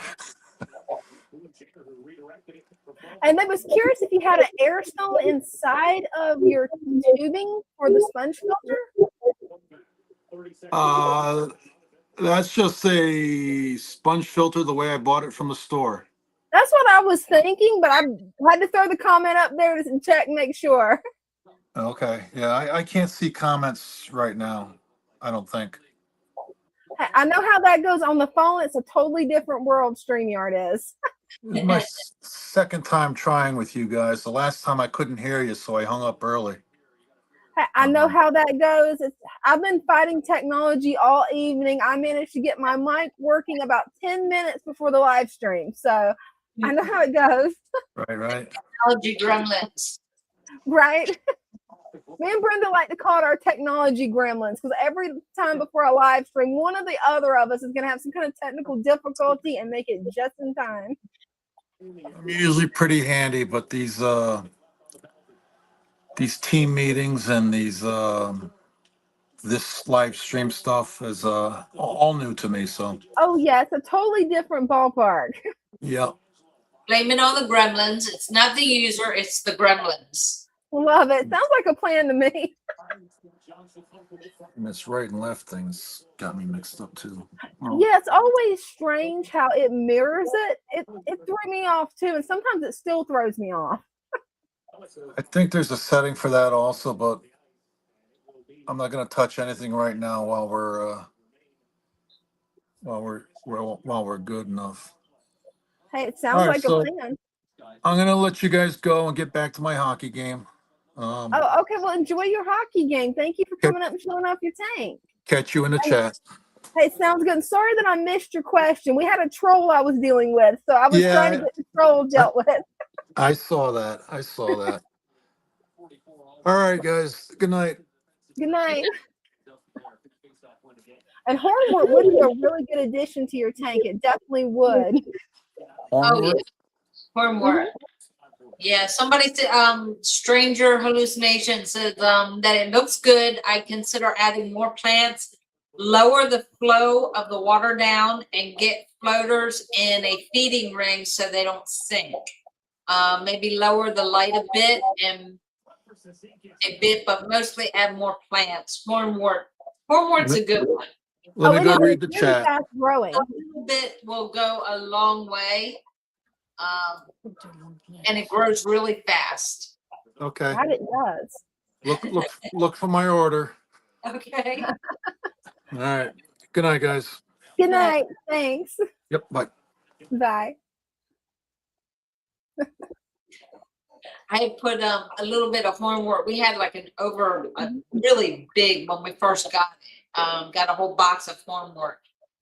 And I was curious if you had an air stone inside of your tubing for the sponge filter. That's just a sponge filter the way I bought it from the store. That's what I was thinking, but I had to throw the comment up there to check and make sure. Okay. Yeah, I can't see comments right now. I don't think. I know how that goes on the phone. It's a totally different world, StreamYard is. This is my second time trying with you guys. The last time I couldn't hear you, so I hung up early. I know how that goes. I've been fighting technology all evening. I managed to get my mic working about 10 minutes before the live stream. So I know how it goes. Right. Technology gremlins. Right? Me and Brenda like to call it our technology gremlins because every time before a live stream, one or the other of us is going to have some kind of technical difficulty and make it just in time. I'm usually pretty handy, but these team meetings and this live stream stuff is all new to me. So Oh, yeah, it's a totally different ballpark. yeah. Blame it on the gremlins. It's not the user, it's the gremlins. Love it. Sounds like a plan to me. And this right and left thing's got me mixed up too. Oh. Yeah, it's always strange how it mirrors it. It threw me off too, and sometimes it still throws me off. I think there's a setting for that also, but I'm not going to touch anything right now while we're good enough. Hey, it All sounds right, like so a plan. I'm going to let you guys go and get back to my hockey game. Oh, okay. Well, enjoy your hockey game. Thank you for coming up and showing off your tank. Catch you in the chat. Hey, sounds good. Sorry that I missed your question. We had a troll I was dealing with, so I was trying to get the troll dealt with. I saw that. All right, guys. Good night. Good night. And hornwort would be a really good addition to your tank. It definitely would. Oh, yeah. Hornwort. Yeah, somebody said, Stranger Hallucination says that it looks good. I consider adding more plants, lower the flow of the water down, and get floaters in a feeding ring so they don't sink. Maybe lower the light a bit, but mostly add more plants. Hornwort's a good one. Let me go read the really chat. fast growing. A little bit will go a long way. And it grows really fast. Okay. That it does. Look for my order. Okay. All right. Good night, guys. Good night. Thanks. Yep. Bye. Bye. I had put a little bit of hornwort. We had like a really big when we first got it. Got a whole box of hornwort,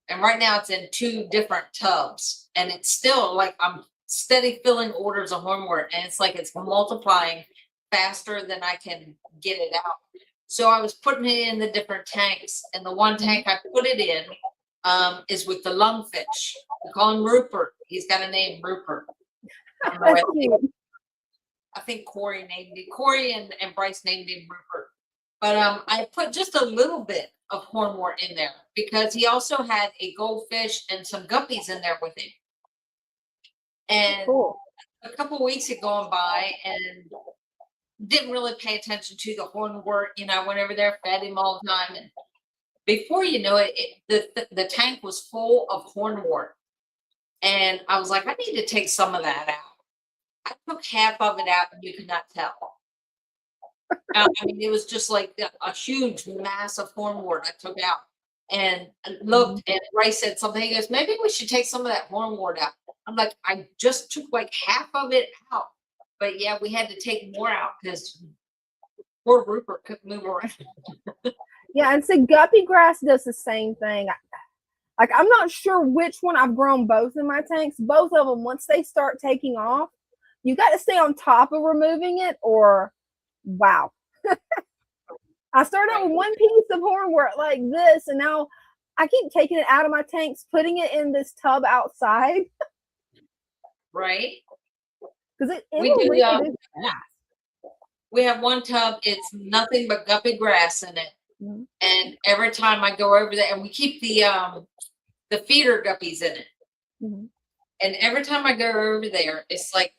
and right now it's in 2 different tubs, and it's still like I'm steady filling orders of hornwort, and it's like it's multiplying faster than I can get it out. So I was putting it in the different tanks, and the one tank I put it in is with the lungfish. We call him Rupert. He's got a name, Rupert. That's cute. I think Corey named it. Corey and Bryce named him Rupert. But I put just a little bit of hornwort in there because he also had a goldfish and some guppies in there with him. And a couple of weeks had gone by and didn't really pay attention to the hornwort. You know, I went over there, fed him all the time. And before you know it, the tank was full of hornwort. And I was like, I need to take some of that out. I took half of it out and you could not tell. I mean, it was just like a huge mass of hornwort I took out. and looked, and Ray said something. He goes, maybe we should take some of that hornwort out. I'm like, I just took like half of it out. But yeah, we had to take more out because poor Rupert couldn't move around. Yeah, and so guppy grass does the same thing. Like, I'm not sure which one. I've grown both in my tanks. Both of them, once they start taking off, you got to stay on top of removing it, or wow. I started out with one piece of hornwort like this, and now I keep taking it out of my tanks, putting it in this tub outside. Right. Because it We will do, reproduce fast. We have one tub, it's nothing but guppy grass in it. Mhm. And every time I go over there, and we keep the feeder guppies in it. Mhm. And every time I go over there, it's like,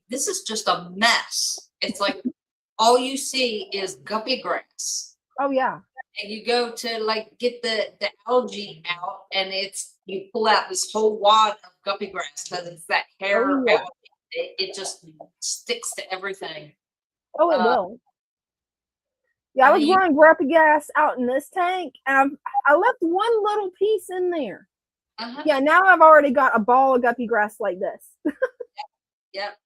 this is just a mess. It's like all you see is guppy grass. Oh yeah. And you go to like get the algae out, and you pull out this whole wad of guppy grass because it's that hair Oh, yeah. algae. It just sticks to everything. Oh, it will. Yeah, I was growing guppy grass out in this tank, and I left one little piece in there. Yeah, now I've already got a ball of guppy grass like this. Yep.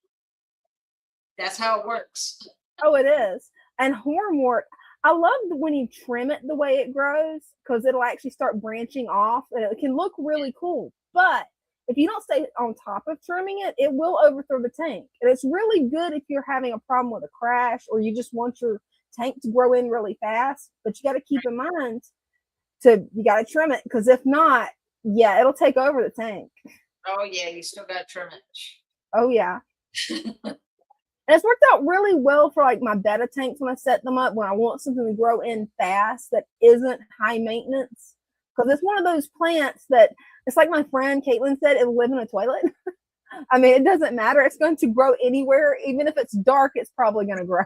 That's how it works. Oh, it is. And hornwort, I love when you trim it the way it grows, because it'll actually start branching off, and it can look really cool. But if you don't stay on top of trimming it, it will overthrow the tank. And it's really good if you're having a problem with a crash, or you just want your tank to grow in really fast. But you got to keep in mind you got to trim it, because if not, yeah, it'll take over the tank. Oh yeah, you still got to trim it. Oh yeah. And it's worked out really well for like my betta tanks when I set them up, when I want something to grow in fast that isn't high maintenance. Because it's one of those plants that, it's like my friend Caitlin said, it'll live in a toilet. I mean, it doesn't matter. It's going to grow anywhere. Even if it's dark, it's probably going to grow.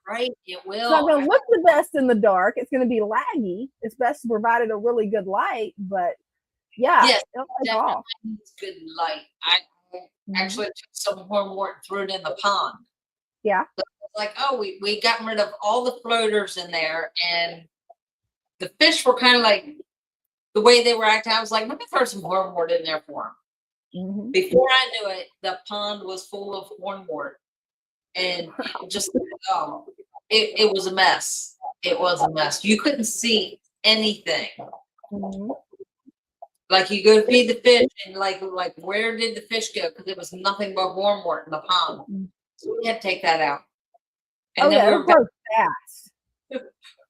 Right, it will. It's not going to look the best in the dark. It's going to be laggy. It's best provided a really good light, but yeah, yes, it'll take off. It's good light. I actually took some hornwort and threw it in the pond. Yeah. So like, oh, we got rid of all the floaters in there, and the fish were kind of like, the way they were acting, I was like, let me throw some hornwort in there for them. Before I knew it, the pond was full of hornwort, and it just, it was a mess. It was a mess. You couldn't see anything. Like, you go feed the fish, and like where did the fish go? Because it was nothing but hornwort in the pond. So we had to take that out. And then we were back, fast.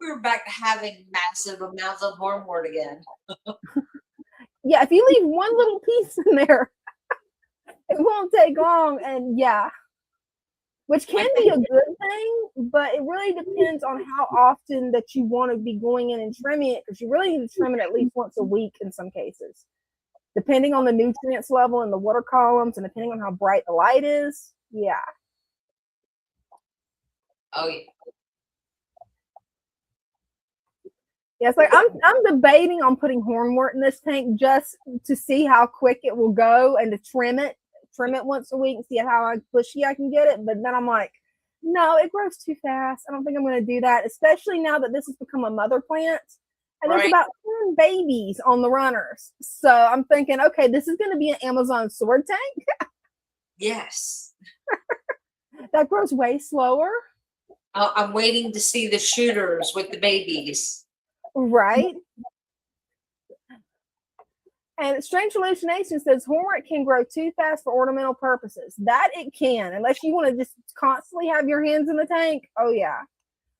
we were back to having massive amounts of hornwort again. Yeah, if you leave one little piece in there, it won't take long. And yeah, which can be a good thing, but it really depends on how often that you want to be going in and trimming it, because you really need to trim it at least once a week in some cases, depending on the nutrients level in the water columns and depending on how bright the light is. Yeah. Oh yeah. Yeah, it's like I'm debating on putting hornwort in this tank just to see how quick it will go, and to trim it once a week and see how bushy I can get it. But then I'm like, no, it grows too fast. I don't think I'm going to do that, especially now that this has become a mother plant. And there's about 10 babies on the runners. So I'm thinking, okay, this is going to be an Amazon sword tank. Yes. That grows way slower. I'm waiting to see the shooters with the babies. Right. And Strange Hallucination says hornwort can grow too fast for ornamental purposes. That it can, unless you want to just constantly have your hands in the tank. Oh yeah.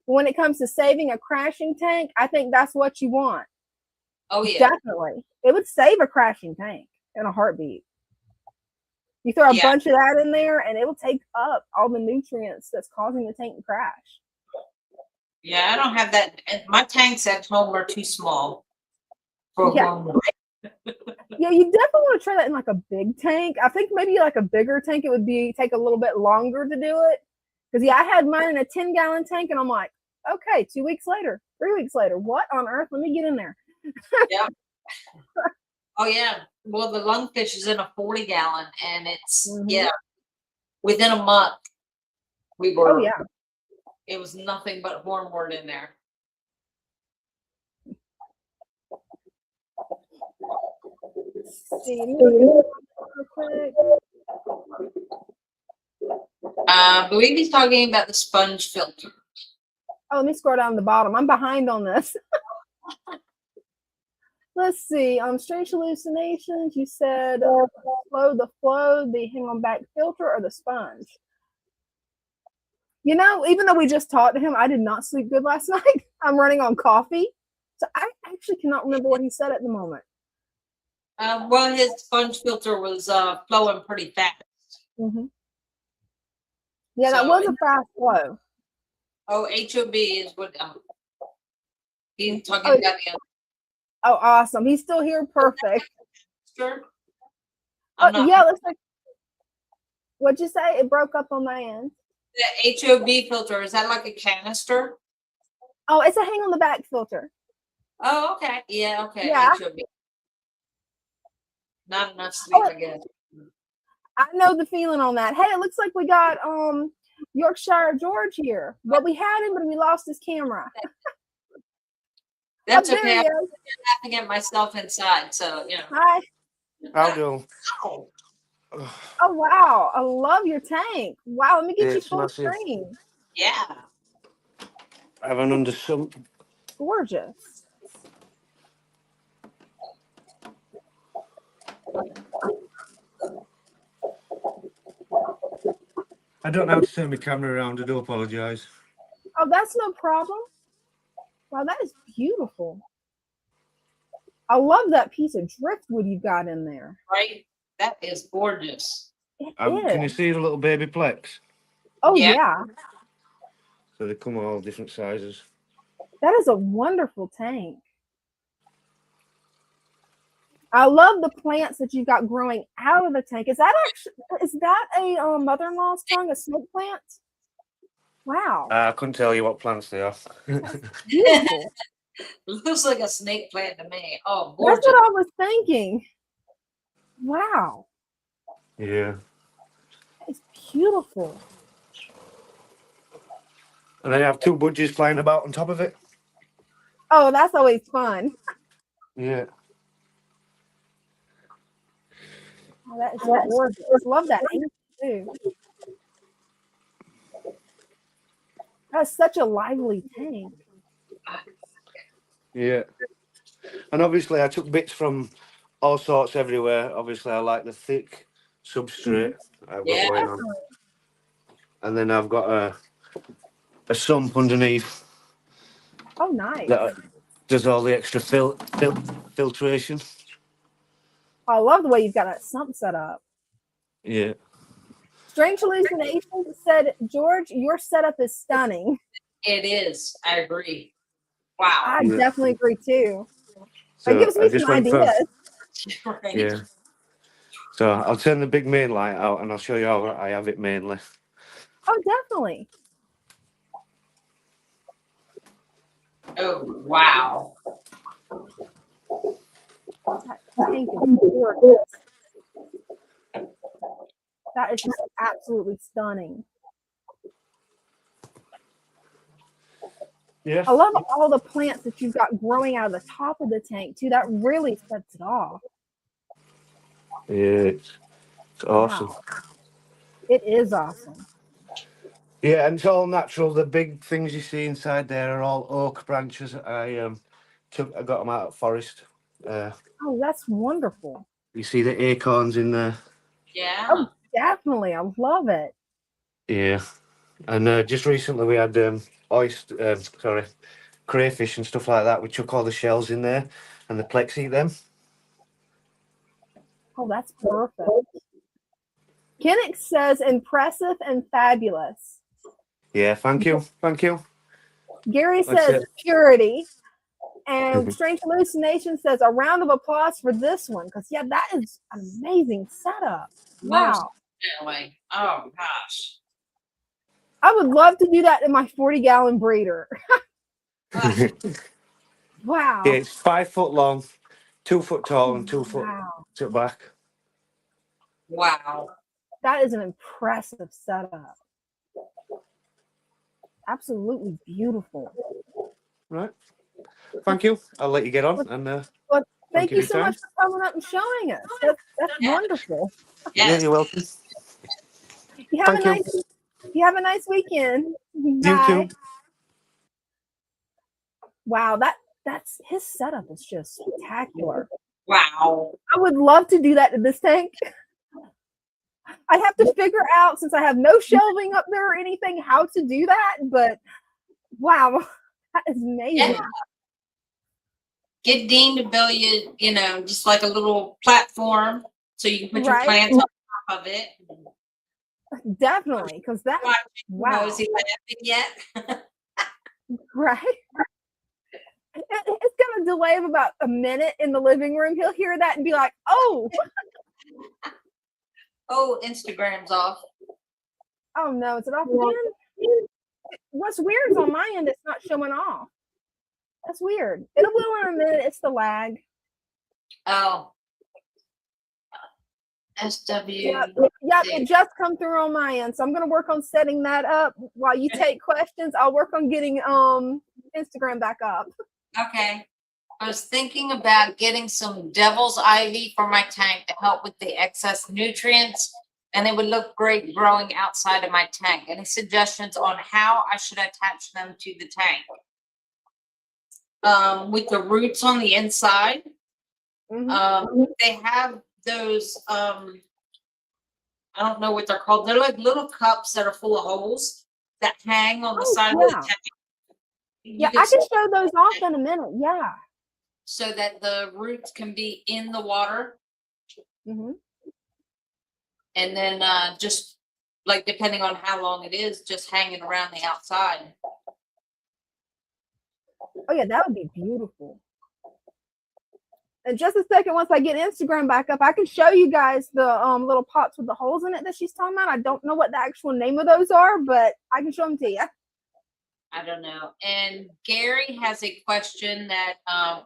But when it comes to saving a crashing tank, I think that's what you want. Oh yeah. Definitely. It would save a crashing tank in a heartbeat. You throw a bunch of that in there, and it will take up all the nutrients that's causing the tank to crash. Yeah, I don't have that. My tanks at home are too small for hornwort. Yeah, you definitely want to try that in like a big tank. I think maybe like a bigger tank, it would take a little bit longer to do it. Because yeah, I had mine in a 10-gallon tank, and I'm like, okay, 2 weeks later, 3 weeks later, what on earth? Let me get in there. Yeah. Oh yeah. Well, the lungfish is in a 40-gallon, and it's within a month we were. Oh yeah. It was nothing but hornwort in there. Let's see. Let me look at this real quick. I believe he's talking about the sponge filter. Oh, let me scroll down to the bottom. I'm behind on this. Let's see. Strange hallucinations. You said the flow, the hang on back filter, or the sponge. You know, even though we just talked to him, I did not sleep good last night. I'm running on coffee, so I actually cannot remember what he said at the moment. Well, his sponge filter was flowing pretty fast. Mm-hmm. Yeah, that So- was a fast flow. Oh, HOB is what he's talking Oh. about the other. Oh, awesome. He's still here. Perfect. Sure. Oh, yeah, looks like. What'd you say? It broke up on my end. The HOB filter, is that like a canister? Oh, it's a hang on the back filter. Oh, okay. Yeah, okay. Yeah. HOB. Not enough sleep, I guess. I know the feeling on that. Hey, it looks like we got Yorkshire George here. Well, we had him, but we lost his camera. That's there okay. he I'm is. laughing at myself inside, so you know. Hi. How do? Oh wow, I love your tank. Wow, let me get you It's full massive. screen. Yeah. I have an under sump. Gorgeous. I don't know how to turn my camera around. I do apologise. Oh, that's no problem. Wow, that is beautiful. I love that piece of driftwood you got in there. Right? That is gorgeous. It Can you is. see the little baby plex? Oh Yeah. yeah, So they come all different sizes. that is a wonderful tank. I love the plants that you've got growing out of the tank. Is that a mother-in-law's tongue, a snake plant? Wow, I couldn't tell you what plants they are. beautiful. Looks like a snake plant to me. Oh, That's gorgeous. what I was thinking. Wow, Yeah. it's beautiful. And then I have two budgies flying about on top of it. Oh, that's always fun. Yeah. Oh, that is gorgeous. Love that ink too. That's such a lively tank. Yeah. And obviously I took bits from all sorts everywhere. Obviously I like the thick substrate I've got Yeah. going on. And then I've got a sump underneath Oh, nice. that does all the extra filtration. I love the way you've got that sump set up. Yeah. Strange Hallucinations said, George, your setup is stunning. It is. I agree. Wow. I Yeah. definitely agree too. So It gives I me just some went for- ideas. Right. Yeah. So I'll turn the big main light out and I'll show you how I have it mainly. Oh, definitely. Oh, wow. That tank is gorgeous. That is just absolutely stunning. Yeah. I love all the plants that you've got growing out of the top of the tank too. That really sets it off. Yeah, it's awesome. Wow. It is awesome. Yeah, and it's all natural. The big things you see inside there are all oak branches. I got them out of forest. Oh, that's wonderful. You see the acorns in there. Yeah. Oh, definitely. I love it. Yeah, and just recently we had crayfish and stuff like that. We chuck all the shells in there, and the plex eat them. Oh, that's perfect. Kinnick says impressive and fabulous. Yeah, thank you. Gary That's says it. purity. And Strange Hallucination says a round of applause for this one. Because, yeah, that is an amazing setup. Wow. Definitely. Oh, gosh. I would love to do that in my 40-gallon breeder. Wow. Yeah, it's 5 foot long, 2 foot tall, and 2 foot Wow. to back. Wow. That is an impressive setup. Absolutely beautiful. Right. Thank you. I'll let you get on. And Well, Thank you so anytime. much for coming up and showing us. That's Yeah. wonderful. Yeah, Yes. you're welcome. You have Thank a you. nice you have a nice weekend. You Bye. too. Wow, that's his setup is just spectacular. Wow. I would love to do that to this tank. I'd have to figure out, since I have no shelving up there or anything, how to do that. But wow, that is amazing. Yeah. Get Dean to build you, just like a little platform so you can put your Right. plants on top of it. Definitely, because that wow, Is he laughing yet? right. It's gonna delay of about a minute in the living room. He'll hear that and be like, "Oh, Oh, Instagram's off. oh no, is it off again?" What's weird is on my end, it's not showing off. That's weird. It'll will in a minute. It's the lag. Oh. SW. Yep, it just come through on my end. So I'm gonna work on setting that up while you take questions. I'll work on getting Instagram back up. Okay. I was thinking about getting some devil's ivy for my tank to help with the excess nutrients, and it would look great growing outside of my tank. Any suggestions on how I should attach them to the tank? With the roots on the inside, they have those, I don't know what they're called. They're like little cups that are full of holes that hang on the side of the tank. Yeah, I can show those off in a minute. Yeah. So that the roots can be in the water. And then just like, depending on how long it is, just hanging around the outside. Oh yeah, that would be beautiful. In just a second, once I get Instagram back up, I can show you guys the little pots with the holes in it that she's talking about. I don't know what the actual name of those are, but I can show them to you. I don't know. And Gary has a question that,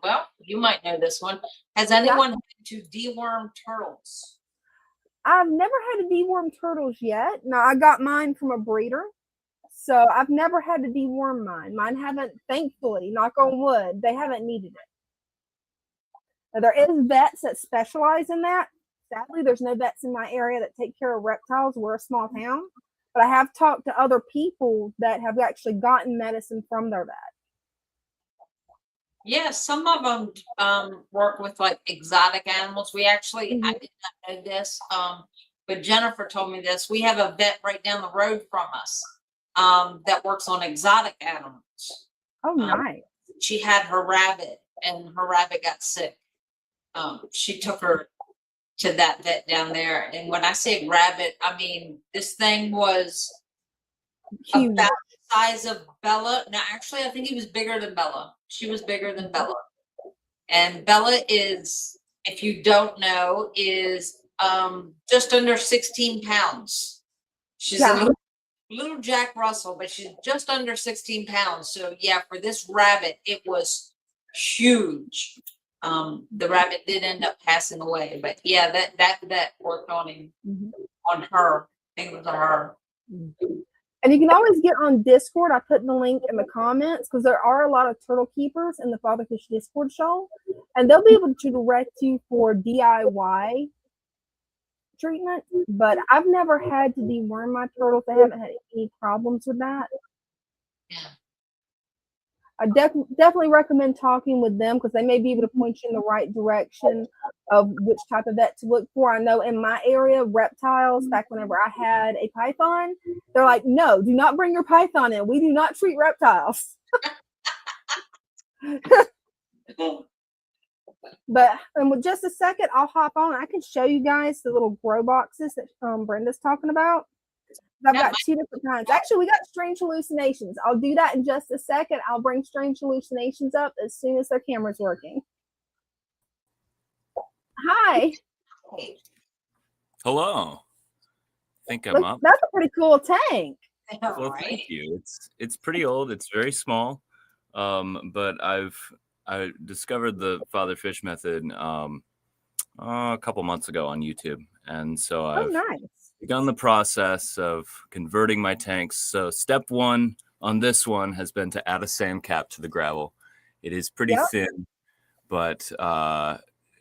well, you might know this one. Has anyone had to deworm turtles? I've never had to deworm turtles yet. No, I got mine from a breeder. So I've never had to deworm mine. Mine haven't, thankfully, knock on wood, they haven't needed it. Now, there is vets that specialize in that. Sadly, there's no vets in my area that take care of reptiles. We're a small town. But I have talked to other people that have actually gotten medicine from their vet. Yeah, some of them work with like exotic animals. We actually, I did not know this, but Jennifer told me this. We have a vet right down the road from us that works on exotic animals. Oh, nice. She had her rabbit, and her rabbit got sick. She took her to that vet down there, and when I say rabbit, I mean this thing was huge. About the size of Bella. No, actually, I think he was bigger than Bella. She was bigger than Bella. And Bella is, if you don't know, is just under 16 pounds. She's a little Jack Russell, but she's just under 16 pounds. So yeah, for this rabbit, it was huge. The rabbit did end up passing away, but yeah, that worked on him, on her. I think it was on her. And you can always get on Discord. I put the link in the comments because there are a lot of turtle keepers in the Fatherfish Discord show, and they'll be able to direct you for DIY treatment. But I've never had to deworm my turtles. I haven't had any problems with that. Yeah. I definitely recommend talking with them because they may be able to point you in the right direction of which type of vet to look for. I know in my area, reptiles, back whenever I had a python, they're like, no, do not bring your python in. We do not treat reptiles. But with just a second, I'll hop on. I can show you guys the little grow boxes that Brenda's talking about. I've got two different kinds. Actually, we got strange hallucinations. I'll do that in just a second. I'll bring strange hallucinations up as soon as their camera's working. Hi. Hello. I think I'm up. That's a pretty cool tank. Well, thank you. It's pretty old. It's very small. But I discovered the Father Fish method a couple months ago on YouTube. And so I've begun the process of converting my tanks. So step one on this one has been to add a sand cap to the gravel. It is pretty thin, but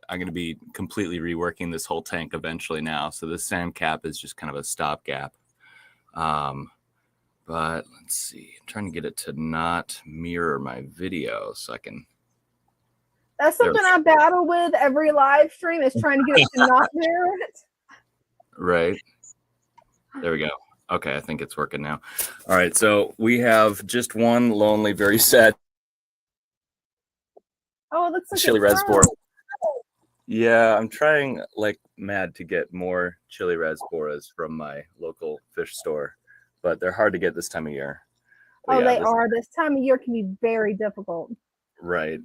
I'm going to be completely reworking this whole tank eventually now. So this sand cap is just kind of a stopgap. But let's see. I'm trying to get it to not mirror my video so I can. That's something I battle with every live stream, is trying to get it to not mirror it. Right. There we go. Okay, I think it's working now. All right, so we have just one lonely, very sad Oh, it looks like chili it's reservoir. brown. Yeah, I'm trying like mad to get more chili reservoirs from my local fish store, but they're hard to get this time of year. But Oh, yeah, they are. This time of year can be very difficult. right.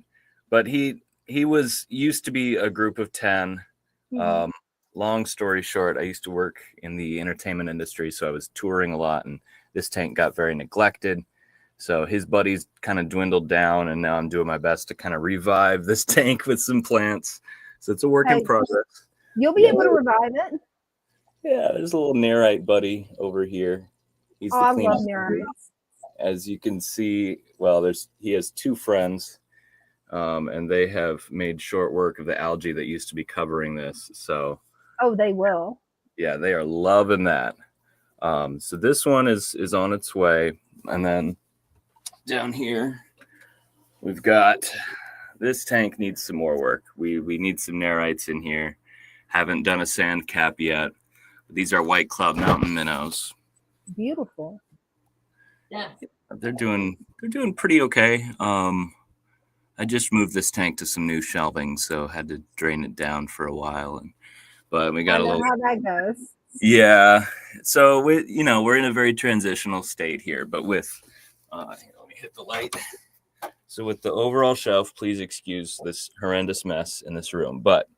But he was used to be a group of 10. Mhm. Long story short, I used to work in the entertainment industry, so I was touring a lot, and this tank got very neglected. So his buddies kind of dwindled down, and now I'm doing my best to kind of revive this tank with some plants. So it's a work in Hey, progress. You'll be able to revive it. Yeah, there's a little Nerite buddy over here. He's Oh, the I love cleanup Nerites. dude. As you can see, well, he has 2 friends. And they have made short work of the algae that used to be covering this. So, Oh, they will. yeah, they are loving that. So this one is on its way. And then down here, we've got this tank needs some more work. We need some Nerites in here. Haven't done a sand cap yet. These are White Cloud Mountain minnows. Beautiful. Yeah. They're doing pretty okay. I just moved this tank to some new shelving, so had to drain it down for a while. But we got I a know little. how that goes. Yeah. So we're in a very transitional state here, but with let me hit the light. So with the overall shelf, please excuse this horrendous mess in this room. But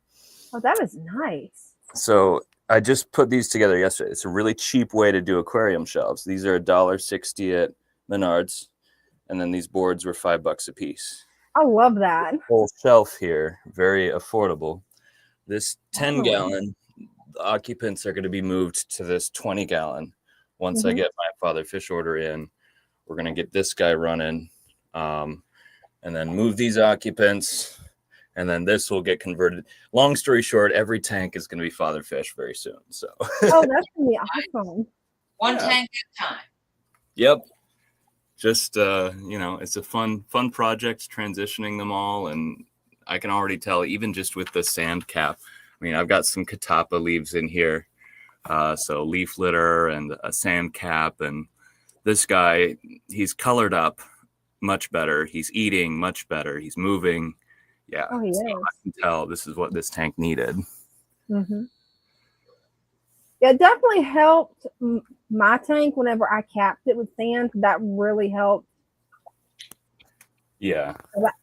Oh, that is nice. so I just put these together yesterday. It's a really cheap way to do aquarium shelves. These are $1.60 at Menards, and then these boards were $5 a piece. I love that. Whole shelf here, very affordable. This 10-gallon, the occupants are going to be moved to this 20-gallon. Once I get my father fish order in, we're going to get this guy running, and then move these occupants, and then this will get converted. Long story short, every tank is going to be father fish very soon. So. Oh, that's gonna be awesome. One tank at a time. Yep. Just it's a fun project, transitioning them all, and I can already tell, even just with the sand cap. I mean, I've got some catappa leaves in here, so leaf litter and a sand cap, and this guy, he's colored up much better. He's eating much better. He's moving. Yeah, Oh, he so is. I can tell this is what this tank needed. Mm-hmm. Yeah, it definitely helped my tank whenever I capped it with sand. That really helped. Yeah.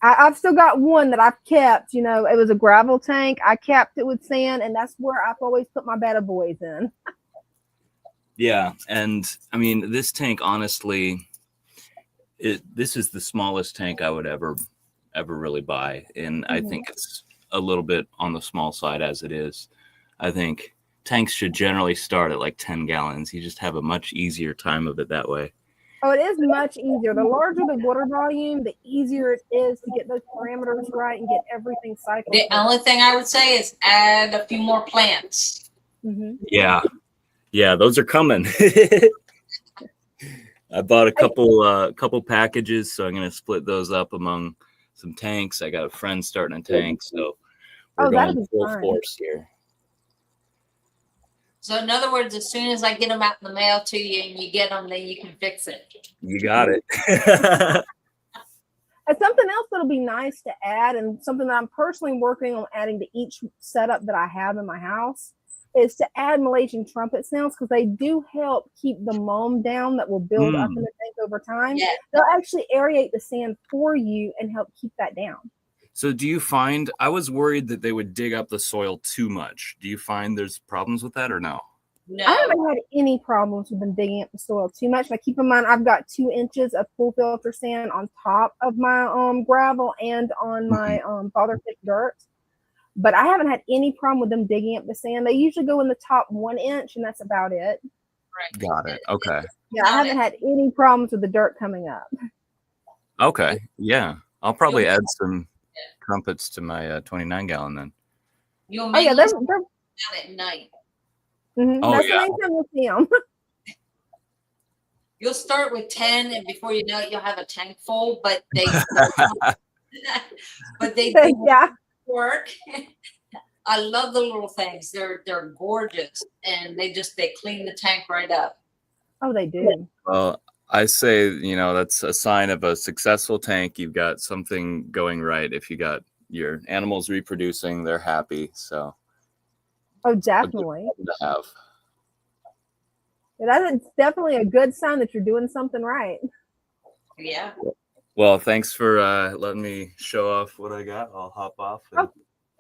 I've still got one that I've kept. It was a gravel tank. I capped it with sand, and that's where I've always put my betta boys in. Yeah, and I mean, this tank, honestly, this is the smallest tank I would ever really buy, and I think it's a little bit on the small side as it is. I think tanks should generally start at like 10 gallons. You just have a much easier time of it that way. Oh, it is much easier. The larger the water volume, the easier it is to get those parameters right and get everything cycled. The only thing I would say is add a few more plants. Yeah, those are coming. I bought a couple packages, so I'm gonna split those up among some tanks. I got a friend starting a tank, so we're going full force here. So in other words, as soon as I get them out in the mail to you and you get them, then you can fix it. You got it. And something else that'll be nice to add, and something that I'm personally working on adding to each setup that I have in my house, is to add Malaysian trumpet snails, because they do help keep the moam down that will build up in the tank over time. Yeah. They'll actually aerate the sand for you and help keep that down. So do you find, I was worried that they would dig up the soil too much. Do you find there's problems with that or no? No. I haven't had any problems with them digging up the soil too much. Now keep in mind, I've got 2 inches of pool filter sand on top of my gravel and on my father fish dirt. But I haven't had any problem with them digging up the sand. They usually go in the top 1 inch, and that's about it. Right. Got it. Okay. Yeah, I haven't had any problems with the dirt coming up. Okay. Yeah. I'll probably add some trumpets to my 29 gallon then. You'll Oh yeah, mainly see they're them out at night. Oh that's the yeah. main time you'll see them. You'll start with 10, and before you know it, you'll have a tank full. But they, but they do Yeah. work. I love the little things. They're gorgeous, and they clean the tank right up. Oh, they do. Well, I say, that's a sign of a successful tank. You've got something going right. If you got your animals reproducing, they're happy. So Oh, a good definitely. problem to have. That's definitely a good sign that you're doing something right. Yeah. Well, thanks for letting me show off what I got. I'll hop off. Oh,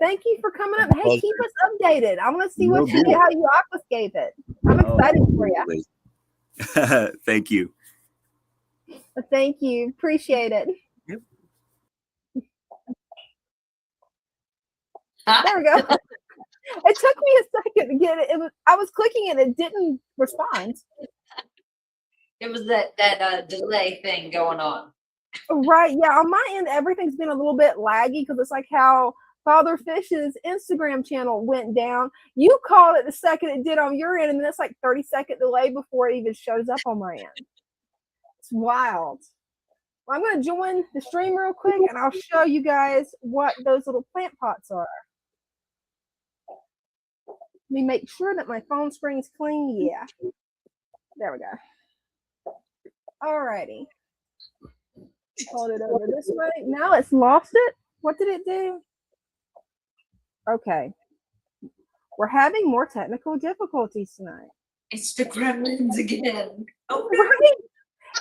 thank you for coming up. Hey, keep us updated. I want to see No what you deal. how you aquascape it. I'm excited for you. Thank you. Thank you. Appreciate it. Yep. There we go. It took me a second to get it. I was clicking and it didn't respond. It was that delay thing going on. Right. Yeah. On my end, everything's been a little bit laggy because it's like how Father Fish's Instagram channel went down. You called it the second it did on your end, and then it's like 30-second delay before it even shows up on my end. It's wild. Well, I'm going to join the stream real quick and I'll show you guys what those little plant pots are. Let me make sure that my phone screen's clean. Yeah. There we go. Alrighty. Hold it over this way. Now it's lost it. What did it do? Okay. We're having more technical difficulties tonight. It's the gremlins again. Oh, Right?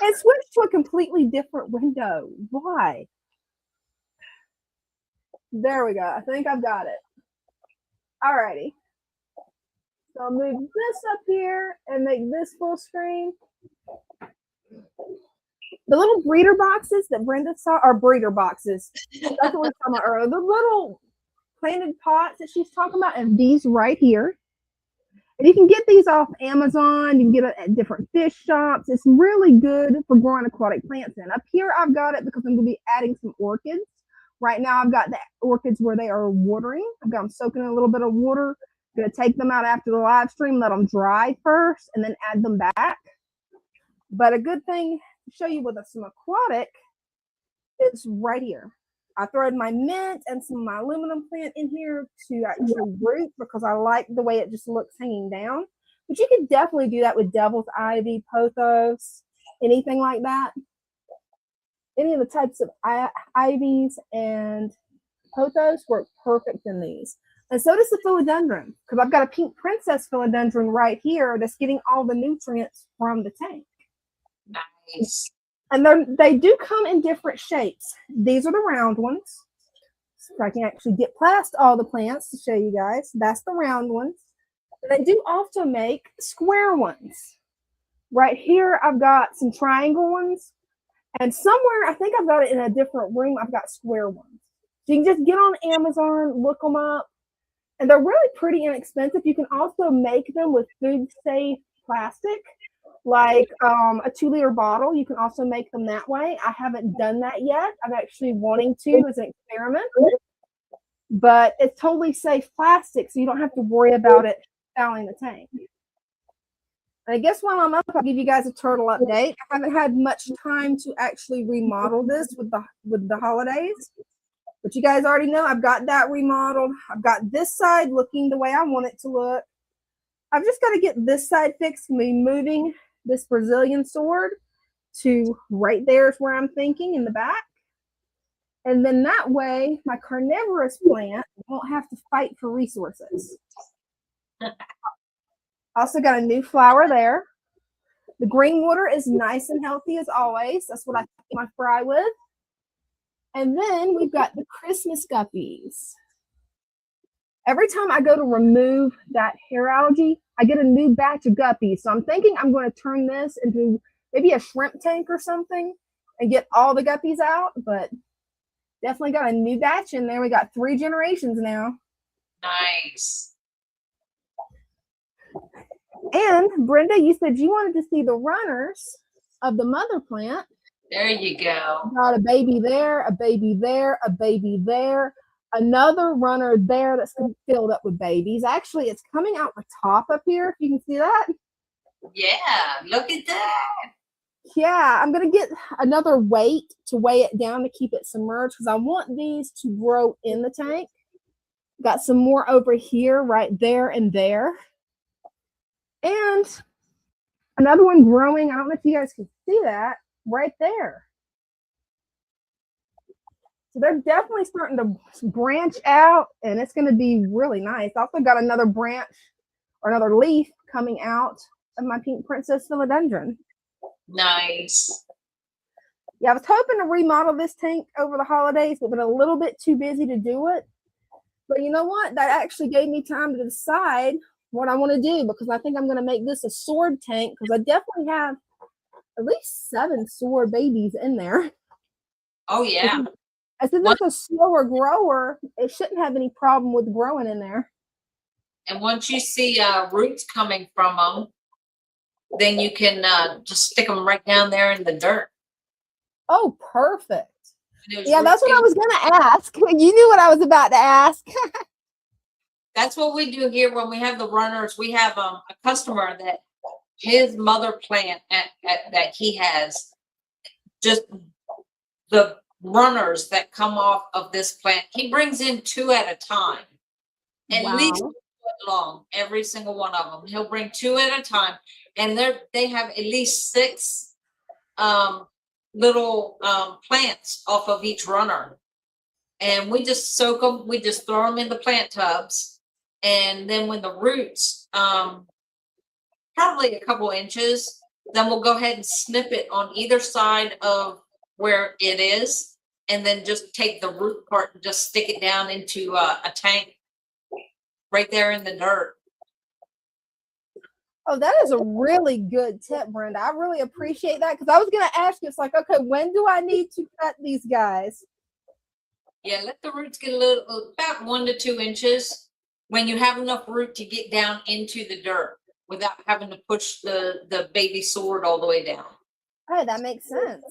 It switched to a completely different window. Why? There we go. I think I've got it. Alrighty. So I'll move this up here and make this full screen. The little breeder boxes that Brenda saw are breeder boxes. That's what we were talking about earlier. The little planted pots that she's talking about, and these right here. And you can get these off Amazon. You can get it at different fish shops. It's really good for growing aquatic plants in. Up here, I've got it because I'm going to be adding some orchids. Right now, I've got the orchids where they are watering. I've got them soaking in a little bit of water. I'm going to take them out after the live stream, let them dry first, and then add them back. But a good thing to show you with some aquatic is right here. I throw in my mint and some of my aluminum plant in here to actually root because I like the way it just looks hanging down. But you can definitely do that with devil's ivy, pothos, anything like that. Any of the types of ivies and pothos work perfect in these. And so does the philodendron, because I've got a pink princess philodendron right here that's getting all the nutrients from the tank. nice. And they do come in different shapes. These are the round ones. So I can actually get past all the plants to show you guys. That's the round ones. And they do also make square ones. Right here, I've got some triangle ones. And somewhere, I think I've got it in a different room, I've got square ones. So you can just get on Amazon, look them up. And they're really pretty inexpensive. You can also make them with food-safe plastic, like a 2-liter bottle. You can also make them that way. I haven't done that yet. I'm actually wanting to as an experiment. But it's totally safe plastic, so you don't have to worry about it fouling the tank. And I guess while I'm up, I'll give you guys a turtle update. I haven't had much time to actually remodel this with the holidays. But you guys already know I've got that remodeled. I've got this side looking the way I want it to look. I've just got to get this side fixed. I'm moving this Brazilian sword to right there is where I'm thinking in the back. And then that way, my carnivorous plant won't have to fight for resources. Also got a new flower there. The green water is nice and healthy as always. That's what I keep my fry with. And then we've got the Christmas guppies. Every time I go to remove that hair algae, I get a new batch of guppies. So I'm thinking I'm going to turn this into maybe a shrimp tank or something and get all the guppies out. But definitely got a new batch in there. We got 3 generations now. Nice. And Brenda, you said you wanted to see the runners of the mother plant. There you go. Got a baby there, a baby there, a baby there. another runner there that's going to be filled up with babies. Actually, it's coming out the top up here, if you can see that. Yeah, look at that. Yeah, I'm going to get another weight to weigh it down to keep it submerged because I want these to grow in the tank. Got some more over here, right there and there. And another one growing. I don't know if you guys can see that right there. So they're definitely starting to branch out, and it's going to be really nice. I also got another branch or another leaf coming out of my pink princess philodendron. Nice. Yeah, I was hoping to remodel this tank over the holidays, but been a little bit too busy to do it. But you know what? That actually gave me time to decide what I want to do, because I think I'm going to make this a sword tank, because I definitely have at least 7 sword babies in there. Oh, yeah. I said it's a slower grower. It shouldn't have any problem with growing in there. And once you see roots coming from them, then you can just stick them right down there in the dirt. Oh, perfect. Yeah, Roots that's what I was going to ask. You knew what I was about to ask. That's what we do here when we have the runners. We have a customer that his mother plant that he has, just the runners that come off of this plant, he brings in 2 at a time, at least a foot long, every single one of them. He'll bring 2 at a time, and they have at least 6 little plants off of each runner, and we just soak them. We just throw them in the plant tubs, and then when the roots probably a couple inches, then we'll go ahead and snip it on either side of where it is, and then just take the root part and just stick it down into a tank right there in the dirt. Oh, that is a really good tip, Brenda. I really appreciate that, because I was going to ask you, it's like, okay, when do I need to cut these guys? Yeah, let the roots get a little, about 1 to 2 inches, when you have enough root to get down into the dirt without having to push the baby sword all the way down. Hey, that makes sense.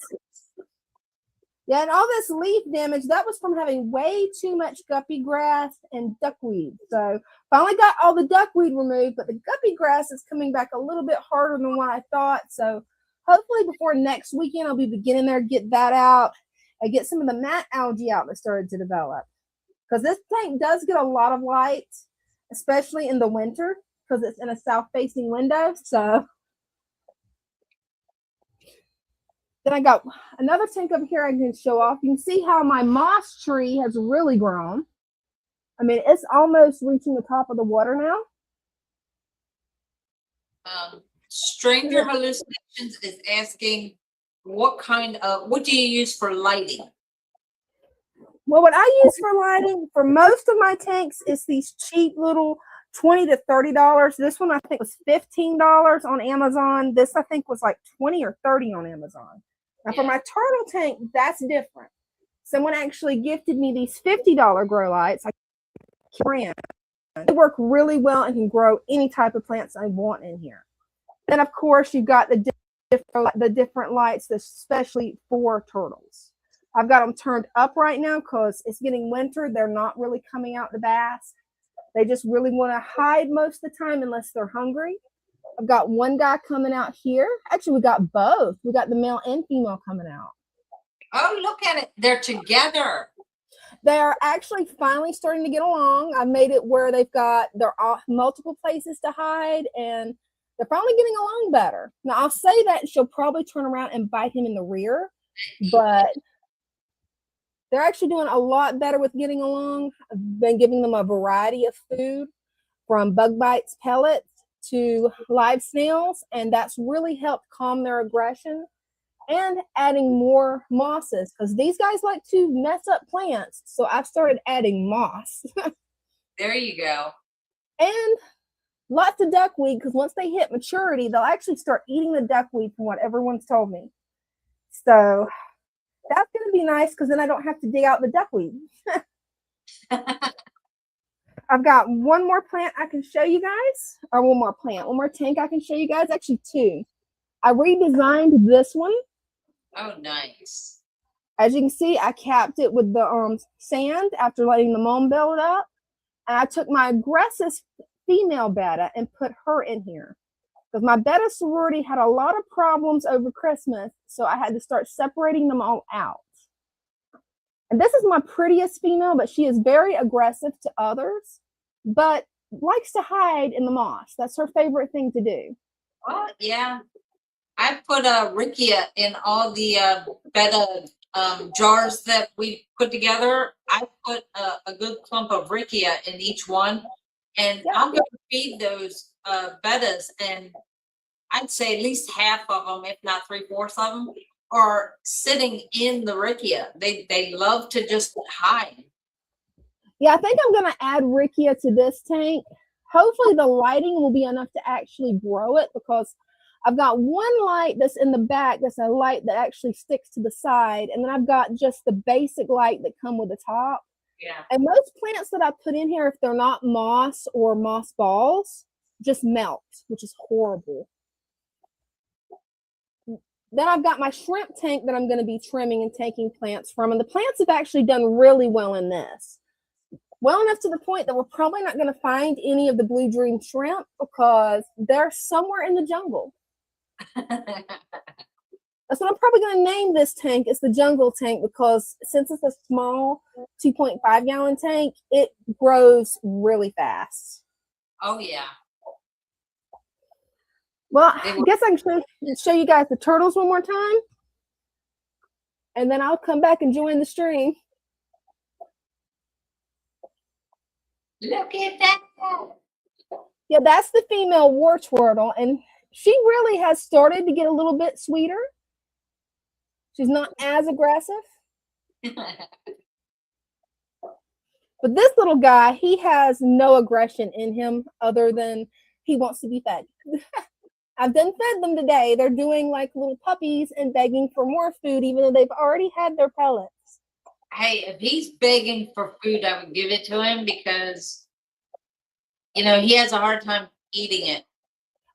Yeah, and all this leaf damage, that was from having way too much guppy grass and duckweed. So finally got all the duckweed removed, but the guppy grass is coming back a little bit harder than what I thought. So hopefully before next weekend, I'll be beginning there, get that out, and get some of the mat algae out that started to develop. Because this tank does get a lot of light, especially in the winter, because it's in a south-facing window. So then I got another tank up here I can show off. You can see how my moss tree has really grown. I mean, it's almost reaching the top of the water now. Stranger Hallucinations is asking, what do you use for lighting? Well, what I use for lighting for most of my tanks is these cheap little $20 to $30. This one I think was $15 on Amazon. This I think was like 20 or 30 on Amazon. Now for my turtle tank, that's different. Someone actually gifted me these $50 grow lights. They work really well and can grow any type of plants I want in here. Then of course you've got the different lights, especially for turtles. I've got them turned up right now because it's getting winter. They're not really coming out to bask. They just really want to hide most of the time unless they're hungry. I've got one guy coming out here. Actually, we got both. We got the male and female coming out. Oh, look at it. They're together. They are actually finally starting to get along. I made it where they're all multiple places to hide, and they're finally getting along better. Now, I'll say that she'll probably turn around and bite him in the rear, but they're actually doing a lot better with getting along. I've been giving them a variety of food, from bug bites, pellets, to live snails, and that's really helped calm their aggression, and adding more mosses, because these guys like to mess up plants. So I've started adding moss. There you go. And lots of duckweed, because once they hit maturity, they'll actually start eating the duckweed, from what everyone's told me. So that's going to be nice, because then I don't have to dig out the duckweed. I've got one more plant I can show you guys, or one more tank I can show you guys. Actually, 2. I redesigned this one. Oh, nice. As you can see, I capped it with the sand after letting the mold build up. And I took my aggressive female betta and put her in here. Because my betta sorority had a lot of problems over Christmas, so I had to start separating them all out. And this is my prettiest female, but she is very aggressive to others, but likes to hide in the moss. That's her favorite thing to do. Oh, yeah. I put Rickia in all the betta jars that we put together. I put a good clump of Rickia in each one, and Yeah. I'm going to feed those bettas, and I'd say at least half of them, if not 3/4 of them, are sitting in the Rickia. They love to just hide. Yeah, I think I'm going to add Rickia to this tank. Hopefully the lighting will be enough to actually grow it, because I've got one light that's in the back that's a light that actually sticks to the side, and then I've got just the basic light that come with the top. Yeah. And most plants that I put in here, if they're not moss or moss balls, just melt, which is horrible. Then I've got my shrimp tank that I'm going to be trimming and taking plants from, and the plants have actually done really well in this. Well enough to the point that we're probably not going to find any of the blue dream shrimp because they're somewhere in the jungle. That's what I'm probably going to name this tank. It's the jungle tank, because since it's a small 2.5 gallon tank, it grows really fast. Oh, yeah. Well, I guess I can show you guys the turtles one more time, and then I'll come back and join the stream. Look at that. Yeah, that's the female war turtle, and she really has started to get a little bit sweeter. She's not as aggressive. But this little guy, he has no aggression in him other than he wants to be fed. I've done fed them today. They're doing like little puppies and begging for more food, even though they've already had their pellets. Hey, if he's begging for food, I would give it to him, because, you know, he has a hard time eating it.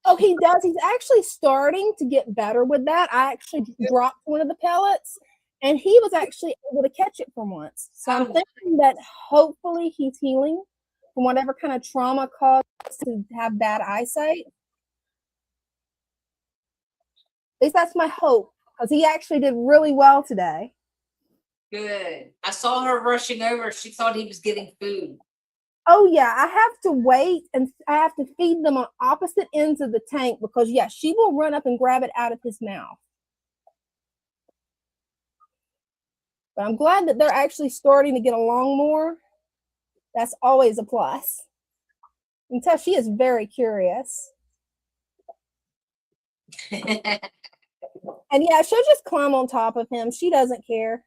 Oh, he does. He's actually starting to get better with that. I actually dropped one of the pellets, and he was actually able to catch it for once. So I'm thinking that hopefully he's healing from whatever kind of trauma caused to have bad eyesight. At least that's my hope, because he actually did really well today. Good. I saw her rushing over. She thought he was getting food. Oh, yeah. I have to wait, and I have to feed them on opposite ends of the tank, because, yeah, she will run up and grab it out of his mouth. But I'm glad that they're actually starting to get along more. That's always a plus. You can tell she is very curious. And yeah, she'll just climb on top of him. She doesn't care.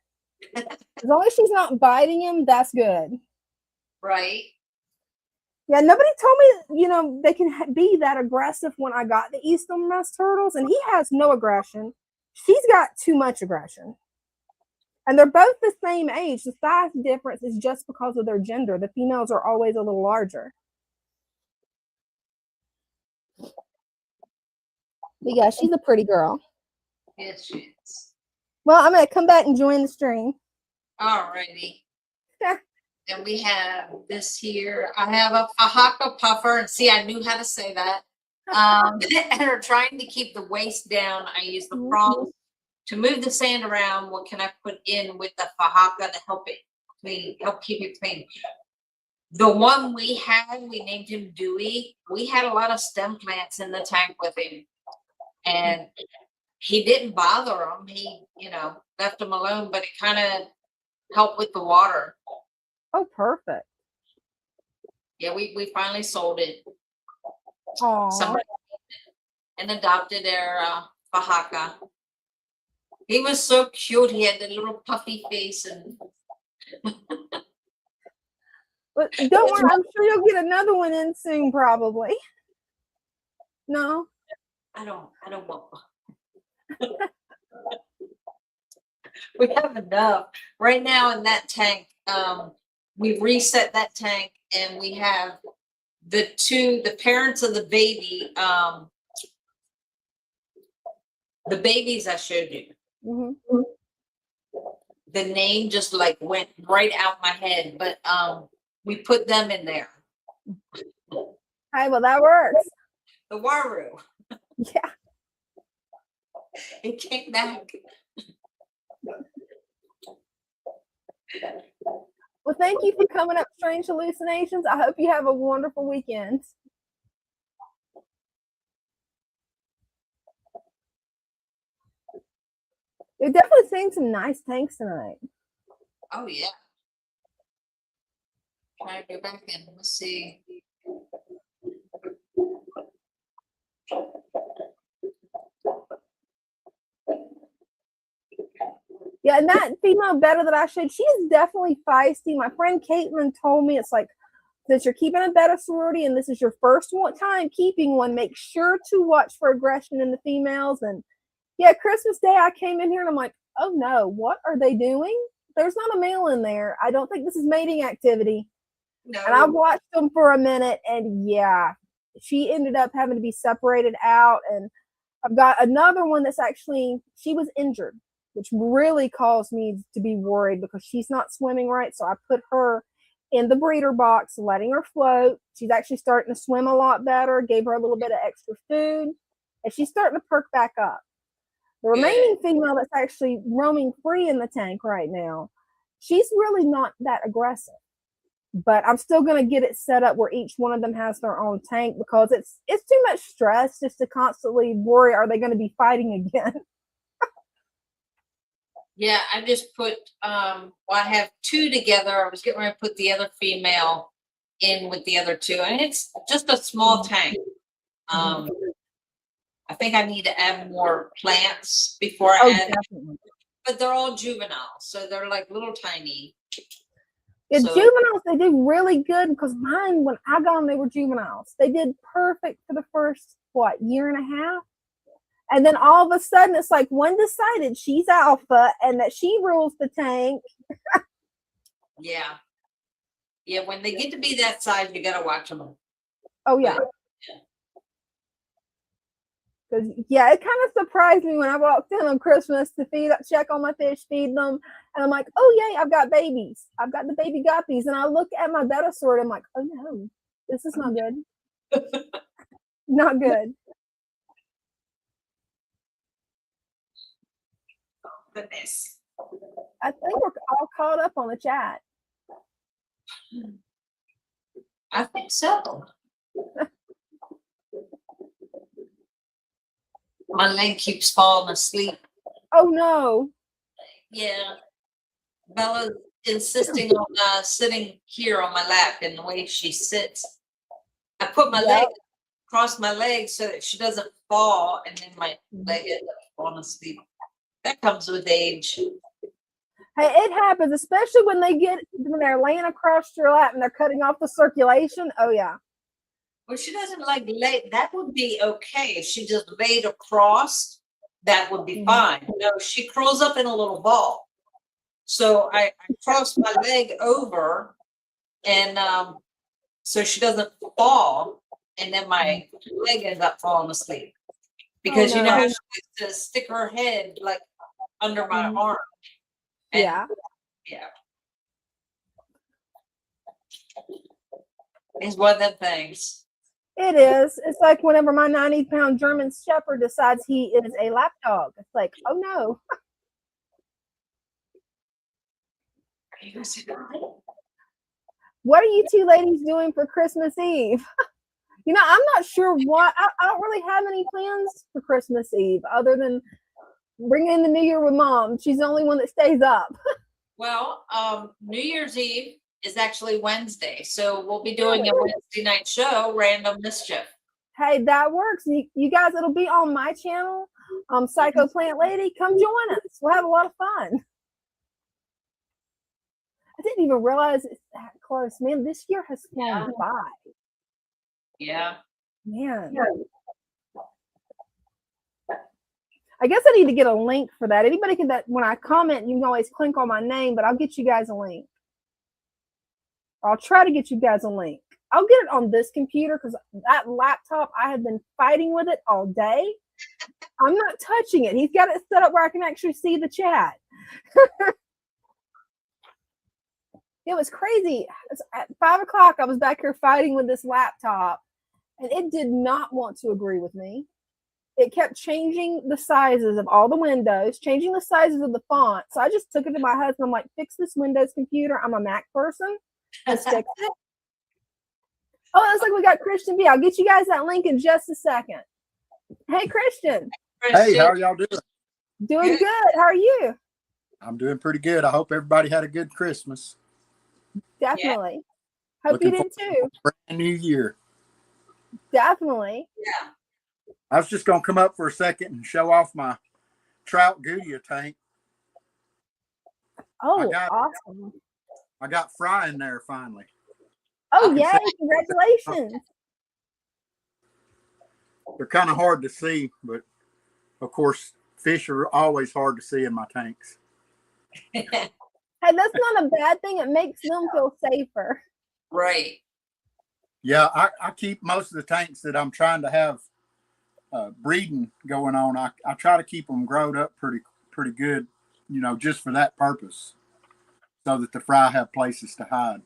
As long as she's not biting him, that's good. Right. Yeah, nobody told me, you know, they can be that aggressive when I got the eastern mouse turtles, and he has no aggression. She's got too much aggression. And they're both the same age. The size difference is just because of their gender. The females are always a little larger. But yeah, she's a pretty girl. Yes, she is. Well, I'm going to come back and join the stream. All righty. And we have this here. I have a Oaxaca puffer, and see, I knew how to say that. And are trying to keep the waist down. I use the prongs to move the sand around. What can I put in with the Oaxaca to help it clean, help keep it clean? The one we had, we named him Dewey. We had a lot of stem plants in the tank with him, and he didn't bother them. He, you know, left them alone, but it kind of helped with the water. Oh, perfect. Yeah, we finally sold it. Aww. Somebody and adopted their Oaxaca. He was so cute. He had the little puffy face, and But don't worry, I'm sure you'll get another one in soon, probably. No? I don't want one. We have enough right now in that tank. We reset that tank, and we have the parents of the baby, the babies I showed you. Mm-hmm. the name just like went right out my head, but we put them in there. Hey, well, that works. The Waru. Yeah. It came back. Well, thank you for coming up, Strange Hallucinations. I hope you have a wonderful weekend. You're definitely seeing some nice tanks tonight. Oh yeah. Try to go back in. Let's see. Yeah, and that female betta that I showed, she is definitely feisty. My friend Caitlin told me it's like, since you're keeping a betta sorority and this is your first time keeping one, make sure to watch for aggression in the females. And yeah, Christmas Day, I came in here and I'm like, oh no, what are they doing? There's not a male in there. I don't think this is mating activity. No. And I watched them for a minute, and yeah, she ended up having to be separated out. And I've got another one that's actually, she was injured, which really caused me to be worried because she's not swimming right. So I put her in the breeder box, letting her float. She's actually starting to swim a lot better, gave her a little bit of extra food, and she's starting to perk back up. The remaining female that's actually roaming free in the tank right now, she's really not that aggressive. But I'm still going to get it set up where each one of them has their own tank because it's too much stress just to constantly worry, are they going to be fighting again? Yeah, I just put, well, I have two together. I was getting ready to put the other female in with the other two, and it's just a small tank. I think I need to add more plants before I add, Definitely. but they're all juvenile, so they're like little tiny. Yeah, So, juveniles, they do really good because mine, when I got them, they were juveniles. They did perfect for the first, year and a half? And then all of a sudden, it's like one decided she's alpha and that she rules the tank. yeah. Yeah, when they get to be that size, you got to watch them. Oh, yeah. Because, yeah, it kind of surprised me when I walked in on Christmas to check on my fish, feed them. And I'm like, oh, yay, I've got babies. I've got the baby guppies. And I look at my betta sword. I'm like, oh, no, this is not good. Not good. Goodness. I think we're all caught up on the chat. I think so. My leg keeps falling asleep. Oh, no. Yeah. Bella's insisting on sitting here on my lap, and the way she sits, I put my leg across my legs so that she doesn't fall, and then my leg ends up falling asleep. That comes with age. Hey, it happens, especially when they're laying across your lap and they're cutting off the circulation. Oh, yeah. Well, she doesn't like lay. That would be okay if she just laid across. That would be fine. No, she curls up in a little ball. So I cross my leg over, and so she doesn't fall, and then my leg ends up falling asleep because you know how she likes to stick her head like under my arm. And, yeah. It's one of them things. It is. It's like whenever my 90-pound German Shepherd decides he is a lap dog. It's like, oh no. What are you two ladies doing for Christmas Eve? You know, I'm not sure what. I don't really have any plans for Christmas Eve other than bringing in the New Year with Mom. She's the only one that stays up. Well, New Year's Eve is actually Wednesday, so we'll be doing a Wednesday night show, Random Mischief. Hey, that works. You guys, it'll be on my channel, PsychoPlantLady. Come join us. We'll have a lot of fun. I didn't even realize it's that close. Man, this year has flown by. Yeah. Man. I guess I need to get a link for that. Anybody can, when I comment, you can always click on my name, but I'll get you guys a link. I'll try to get you guys a link. I'll get it on this computer because that laptop, I have been fighting with it all day. I'm not touching it. He's got it set up where I can actually see the chat. It was crazy. At 5 o'clock, I was back here fighting with this laptop, and it did not want to agree with me. It kept changing the sizes of all the windows, changing the sizes of the font. So I just took it to my husband. I'm like, fix this Windows computer. I'm a Mac person. Let's fix it. Oh, it looks like we got Christian B. I'll get you guys that link in just a second. Hey, Christian. Hey, how are y'all doing? Doing good. How are you? I'm doing pretty good. I hope everybody had a good Christmas. Definitely. Hope you did too. Brand new year. Definitely. Yeah. I was just going to come up for a second and show off my trout Goudia tank. Oh, awesome. I got Fry in there finally. Oh, yay. Congratulations. They're kind of hard to see, but of course, fish are always hard to see in my tanks. Hey, that's not a bad thing. It makes them feel safer. Right. Yeah, I keep most of the tanks that I'm trying to have breeding going on. I try to keep them growed up pretty good, you know, just for that purpose, so that the fry have places to hide.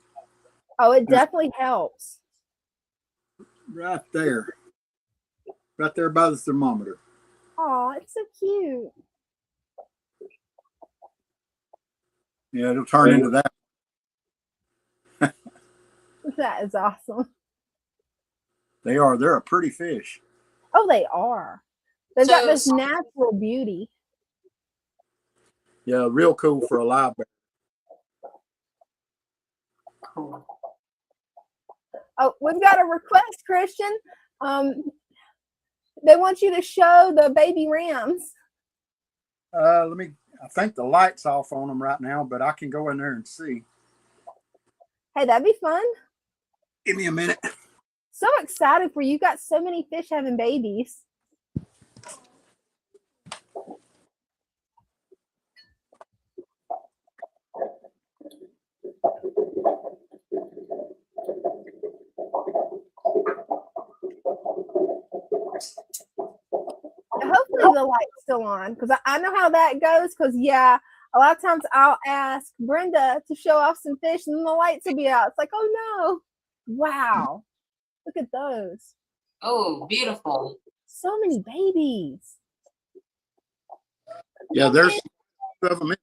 Oh, it definitely helps. Right there by the thermometer. Oh, it's so cute. Yeah, it'll turn into that. That is awesome. They're a pretty fish. Oh, they are. They've got this natural beauty. Yeah, real cool for a live bear. Cool. Oh, we've got a request, Christian. They want you to show the baby rams. I think the light's off on them right now, but I can go in there and see. Hey, that'd be fun. Give me a minute. So excited for you. You got so many fish having babies. Hopefully the light's still on, because I know how that goes. Because yeah, a lot of times I'll ask Brenda to show off some fish, and then the lights will be out. It's like, oh no! Wow, look at those! Oh, beautiful! So many babies. Yeah, there's 2 of them in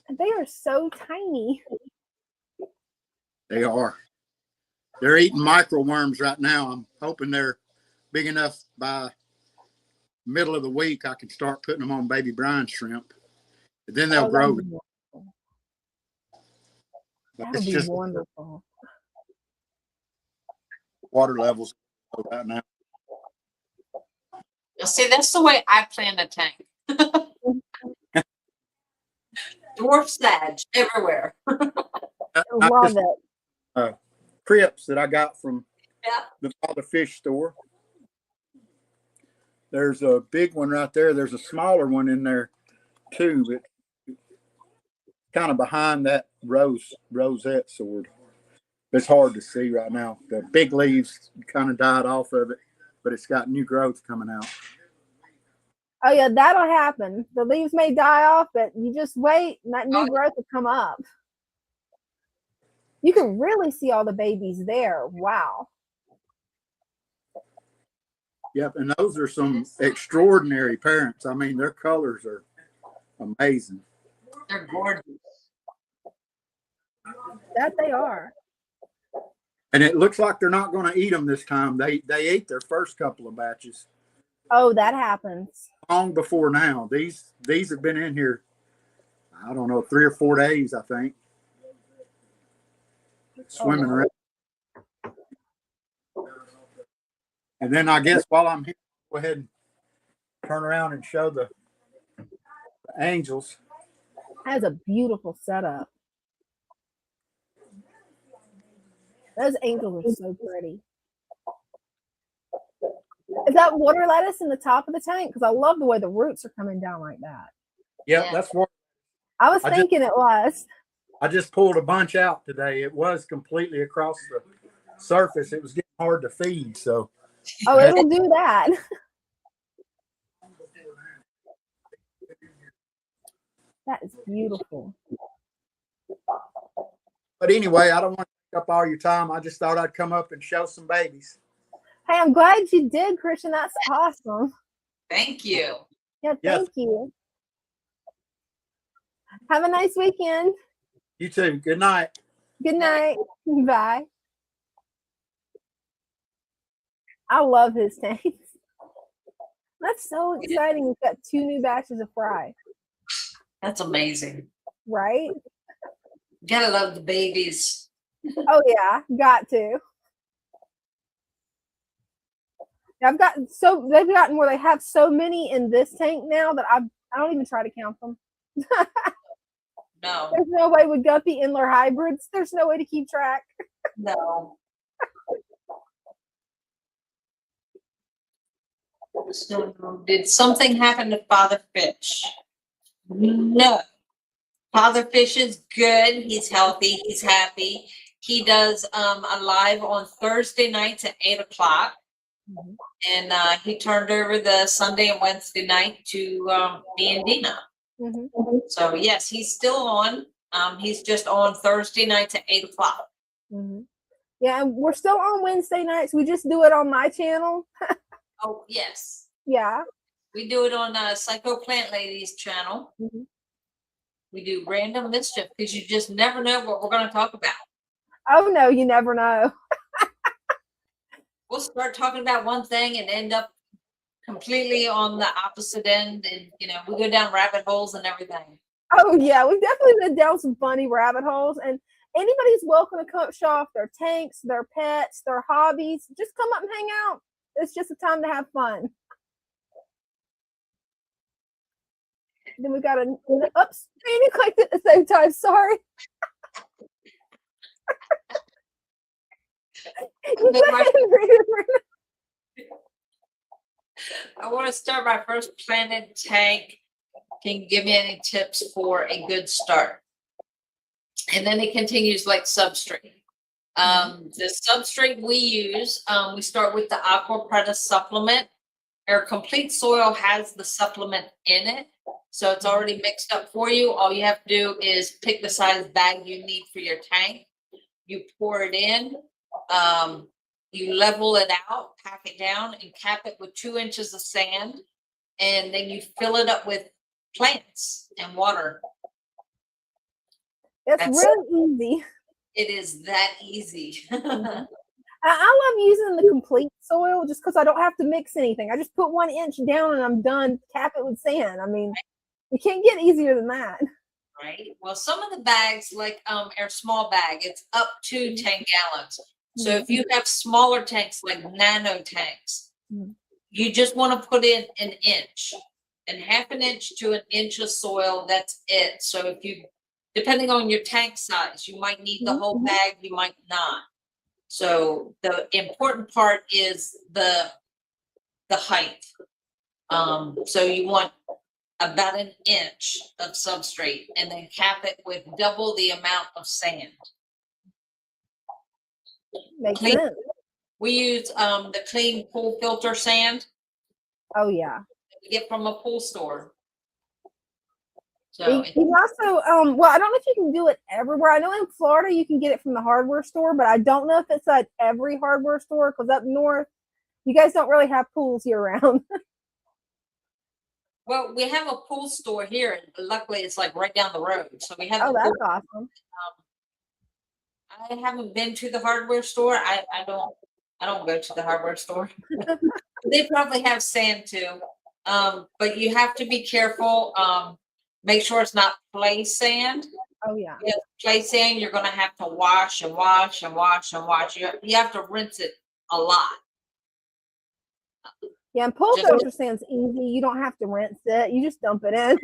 there. They are so tiny. They are. They're eating micro worms right now. I'm hoping they're big enough by middle of the week I can start putting them on baby brine shrimp. And then they'll grow. That would be wonderful. Water levels right now. See, that's the way I plan a tank. Dwarf sag everywhere. I love it. Crips that I got from the Father Fish store. There's a big one right there. There's a smaller one in there too, but kind of behind that rosette sword. It's hard to see right now. The big leaves kind of died off of it, but it's got new growth coming out. Oh yeah, that'll happen. The leaves may die off, but you just wait and that new growth will come up. You can really see all the babies there. Wow. Yep, and those are some extraordinary parents. I mean, their colors are amazing. They're gorgeous. That they are. And it looks like they're not going to eat them this time. They ate their first couple of batches. Oh, that happens. Long before now. These have been in here, I don't know, 3 or 4 days, I think. Swimming around. And then I guess while I'm here, go ahead and turn around and show the angels. That is a beautiful setup. Those angels are so pretty. Is that water lettuce in the top of the tank? Because I love the way the roots are coming down like that. Yeah, that's what I was thinking it was. I just pulled a bunch out today. It was completely across the surface. It was getting hard to feed, so. Oh, it'll do that. That is beautiful. But anyway, I don't want to take up all your time. I just thought I'd come up and show some babies. Hey, I'm glad you did, Christian. That's awesome. Thank you. Yeah, Yes. thank you. Have a nice weekend. You too. Good night. Good night. Bye. I love his tanks. That's so exciting. We've got 2 new batches of fry. That's amazing. Right? Gotta love the babies. Oh yeah, got to. I've gotten they've gotten where they have so many in this tank now that I don't even try to count them. No, There's no way with guppy Inler hybrids. There's no way to keep track. no. So, did something happen to Father Fish? No. Father Fish is good. He's healthy. He's happy. He does a live on Thursday nights at 8 o'clock. Mm-hmm. And he turned over the Sunday and Wednesday night to me and Dina. Mm-hmm. So yes, he's still on. He's just on Thursday nights at 8 o'clock. Mm-hmm. Yeah, and we're still on Wednesday nights. We just do it on my channel. Oh yes. Yeah. We do it on PsychoPlantLady's channel. Mm-hmm. We do random mischief because you just never know what we're going to talk about. Oh no, you never know. We'll start talking about one thing and end up completely on the opposite end, and we go down rabbit holes and everything. Oh yeah, we've definitely been down some funny rabbit holes, and anybody's welcome to come show off their tanks, their pets, their hobbies. Just come up and hang out. It's just a time to have fun. Then we got oops, Annie clicked at the same time. Sorry. I want to start my first planted tank. Can you give me any tips for a good start? And then it continues like substrate. The substrate we use, we start with the Aqua supplement. Our complete soil has the supplement in it, so it's already mixed up for you. All you have to do is pick the size bag you need for your tank. You pour it in, you level it out, pack it down, and cap it with 2 inches of sand, and then you fill it up with plants and water. That's really easy. It is that easy. I love using the complete soil just because I don't have to mix anything. I just put 1 inch down and I'm done. Cap it with sand. I mean, you can't get easier than that. Right. Well, some of the bags, like our small bag, it's up to 10 gallons. So if you have smaller tanks like nano tanks, you just want to put in 1 inch, and 1/2 inch to 1 inch of soil. That's it. So if you, depending on your tank size, you might need the whole bag, you might not. So the important part is the height. So you want about 1 inch of substrate, and then cap it with double the amount of sand. Makes sense. We use the clean pool filter sand Oh yeah. we get from a pool store. So You also, well, I don't know if you can do it everywhere. I know in Florida you can get it from the hardware store, but I don't know if it's at every hardware store because up north, you guys don't really have pools year round. well, we have a pool store here, and luckily it's like right down the road. So we have. Oh, the that's pool. awesome. I haven't been to the hardware store. I don't go to the hardware store. They probably have sand too, but you have to be careful. Make sure it's not play sand. Oh yeah. If play sand, you're going to have to wash and wash and wash and wash. You have to rinse it a lot. Yeah, and pool filter sand's easy. You don't have to rinse it. You just dump it in.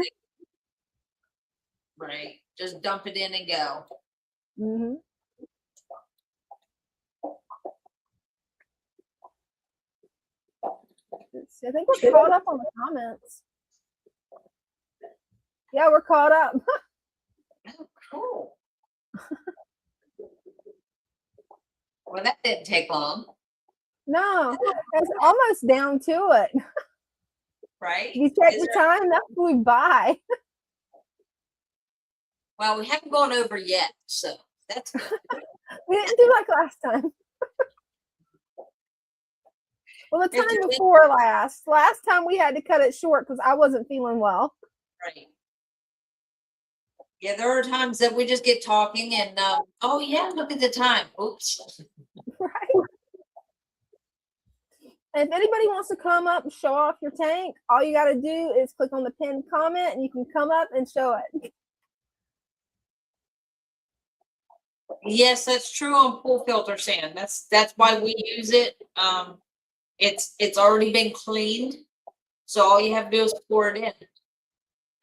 Right. Just dump it in and go. Mm-hmm. I think we're caught up on the comments. Yeah, we're caught up. Oh, cool. Well, that didn't take long. No, it's almost down to it. Right? You check the time, that flew by. Well, we haven't gone over yet, so That's good. We didn't do like last time. Well, the If time you- before last time we had to cut it short because I wasn't feeling well. Right. Yeah, there are times that we just get talking and, oh yeah, look at the time. Oops. Right. And if anybody wants to come up and show off your tank, all you got to do is click on the pinned comment and you can come up and show it. Yes, that's true on pool filter sand. That's why we use it. It's already been cleaned, so all you have to do is pour it in.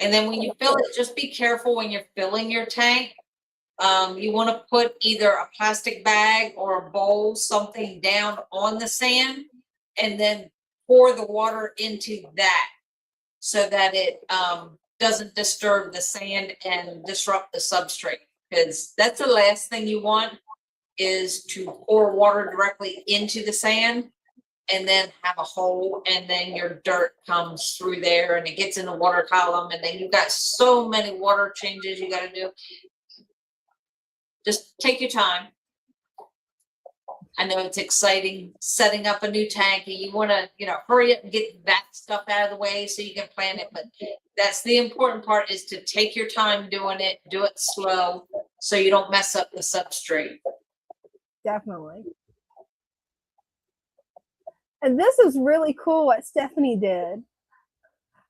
And then when you fill it, just be careful when you're filling your tank. You want to put either a plastic bag or a bowl, something down on the sand, and then pour the water into that so that it doesn't disturb the sand and disrupt the substrate. Because that's the last thing you want, is to pour water directly into the sand and then have a hole, and then your dirt comes through there and it gets in the water column, and then you've got so many water changes you got to do. Just take your time. I know it's exciting setting up a new tank and you want to, hurry up and get that stuff out of the way so you can plant it. But that's the important part, is to take your time doing it, do it slow so you don't mess up the substrate. Definitely. And this is really cool what Stephanie did.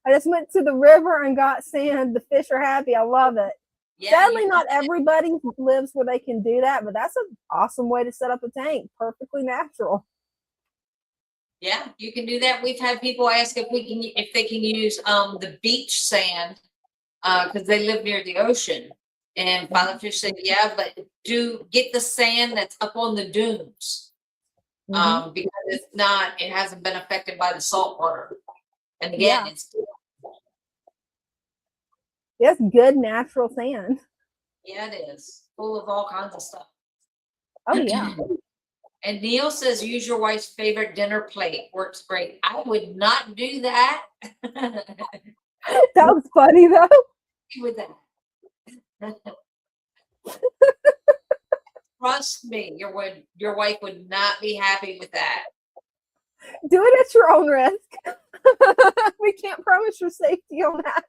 I just went to the river and got sand. The fish are happy. I love it. Yeah, Sadly, not everybody lives where they can do that, but that's an awesome way to set up a tank. Perfectly natural. yeah, you can do that. We've had people ask if they can use the beach sand because they live near the ocean. And Father Fish said, yeah, but get the sand that's up on the dunes. Because it hasn't been affected by the salt water. And again, It's good natural sand. Yeah, it is full of all kinds of stuff. Oh yeah. And Neil says, use your wife's favorite dinner plate. Works great. I would not do that. That was funny though. With that. Trust me, your wife would not be happy with that. Do it at your own risk. We can't promise your safety on that.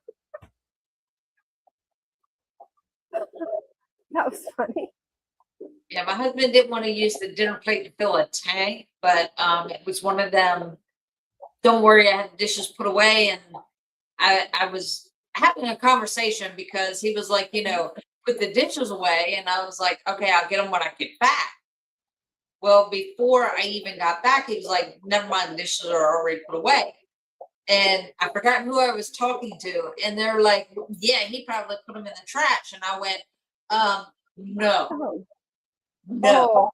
That was funny. Yeah, my husband didn't want to use the dinner plate to fill a tank, but it was one of them. Don't worry, I had the dishes put away, and I was having a conversation because he was like, put the dishes away, and I was like, okay, I'll get them when I get back. Well, before I even got back, he was like, never mind, the dishes are already put away. And I forgot who I was talking to, and they're like, yeah, he probably put them in the trash. And I went, no. Oh.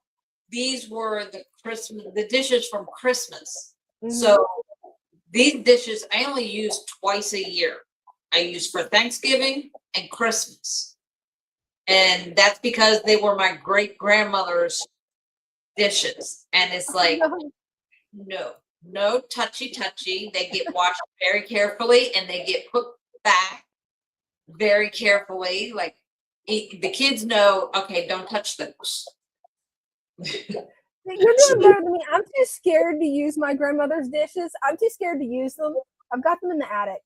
These were the dishes from Christmas. So these dishes I only use twice a year. I use for Thanksgiving and Christmas. And that's because they were my great grandmother's dishes. And it's like, no touchy. They get washed very carefully and they get put back very carefully. Like the kids know, okay, don't touch those. You're doing better than me. I'm too scared to use my grandmother's dishes. I'm too scared to use them. I've got them in the attic.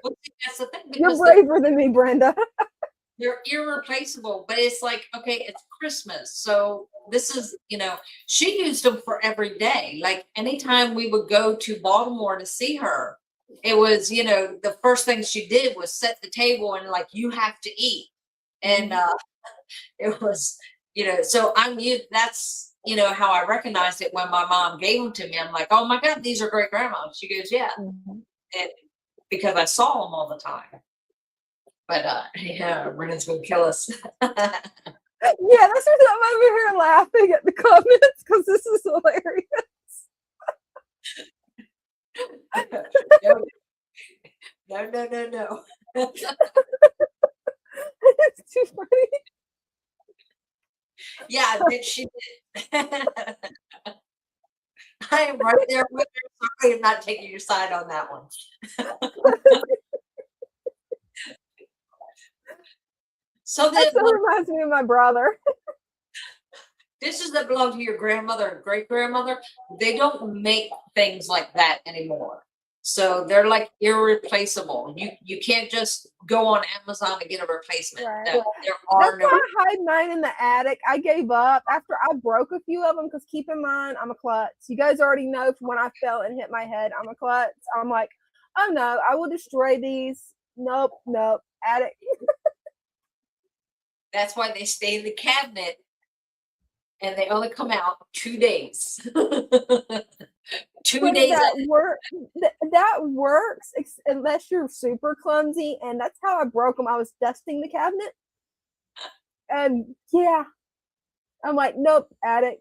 Well, that's the thing. You're braver than me, Brenda. They're irreplaceable, but it's like, okay, it's Christmas. So this is, she used them for every day. Like anytime we would go to Baltimore to see her, it was, the first thing she did was set the table and like, you have to eat. And it was, so that's, how I recognized it when my mom gave them to me. I'm like, oh my God, these are great grandma. She goes, yeah. And because I saw them all the time. But yeah, Brendan's gonna kill us. Yeah, that's what I'm over here laughing at the comments because this is hilarious. No. It's too funny. Yeah, she did. I am right there with her. Sorry, I'm not taking your side on that one. So That that so reminds me of my brother. dishes that belong to your grandmother and great grandmother, they don't make things like that anymore. So they're like irreplaceable. You can't just go on Amazon and get a replacement. Right. No, there That's are no. why I hide mine in the attic. I gave up after I broke a few of them because keep in mind, I'm a klutz. You guys already know from when I fell and hit my head, I'm a klutz. I'm like, oh no, I will destroy these. Nope, attic. That's why they stay in the cabinet, and they only come out 2 days. 2 Brenda, days. that works unless you're super clumsy, and that's how I broke them. I was dusting the cabinet, and yeah, I'm like, nope, attic.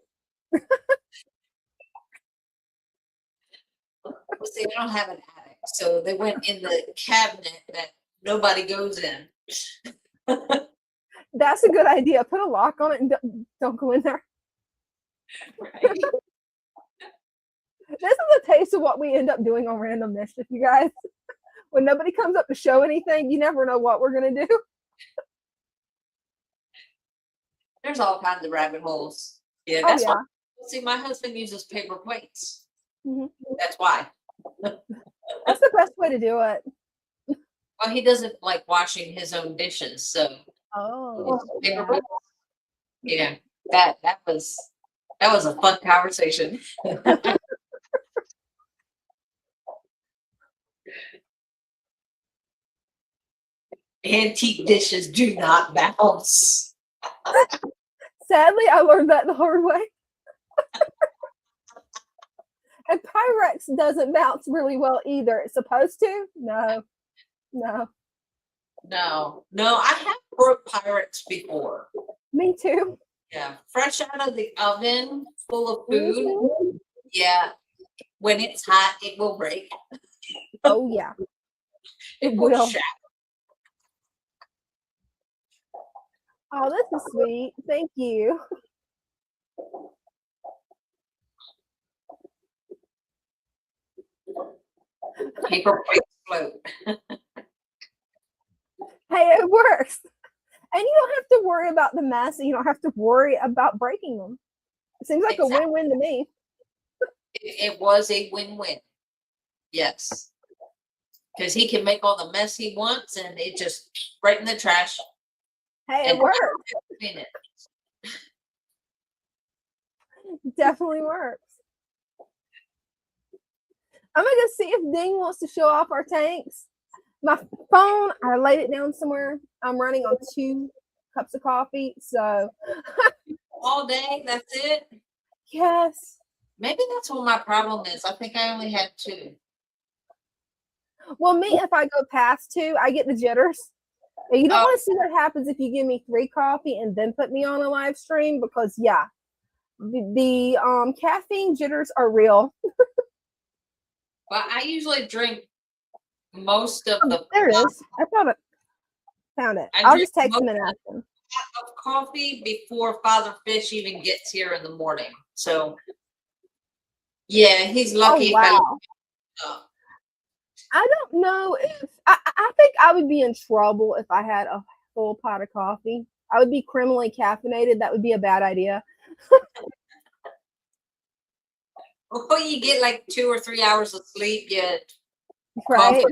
See, I don't have an attic, so they went in the cabinet that nobody goes in. That's a good idea. Put a lock on it and don't go in there. Right. This is a taste of what we end up doing on Random Mischief, you guys. When nobody comes up to show anything, you never know what we're gonna do. There's all kinds of rabbit holes. Yeah, Oh that's yeah. why. See, my husband uses paper plates. Mhm. That's why. That's the best way to do it. Well, he doesn't like washing his own dishes, so Oh, paper yeah. plates. Yeah, that was a fun conversation. Antique dishes do not bounce. Sadly, I learned that the hard way. And Pyrex doesn't bounce really well either. It's supposed to. No. No, I have broke Pyrex before. Me too. Yeah, fresh out of the oven, full of food. Mhm. Yeah, when it's hot, it will break. Oh yeah. It will. will shatter. Oh, this is sweet. Thank you. Paper plates float. Hey, it works. And you don't have to worry about the mess, and you don't have to worry about breaking them. It seems like Exactly. a win-win to me. It was a win-win. Yes. Because he can make all the mess he wants and it just right in the trash. Hey, And it works. in it. Definitely works. I'm gonna go see if Ding wants to show off our tanks. My phone, I laid it down somewhere. I'm running on 2 cups of coffee, so All day, that's it. yes. Maybe that's what my problem is. I think I only had 2. Well, me, if I go past 2, I get the jitters. And you don't Oh. want to see what happens if you give me 3 coffee and then put me on a live stream, because yeah, the caffeine jitters are real. Well, I usually drink most of the There it is. I found it. I I'll drink just text most him and ask him. of coffee before Father Fish even gets here in the morning. So yeah, he's lucky Oh, if wow. I don't know if I think I would be in trouble if I had a full pot of coffee. I would be criminally caffeinated. That would be a bad idea. Well, you get like 2 or 3 hours of sleep, yet Right?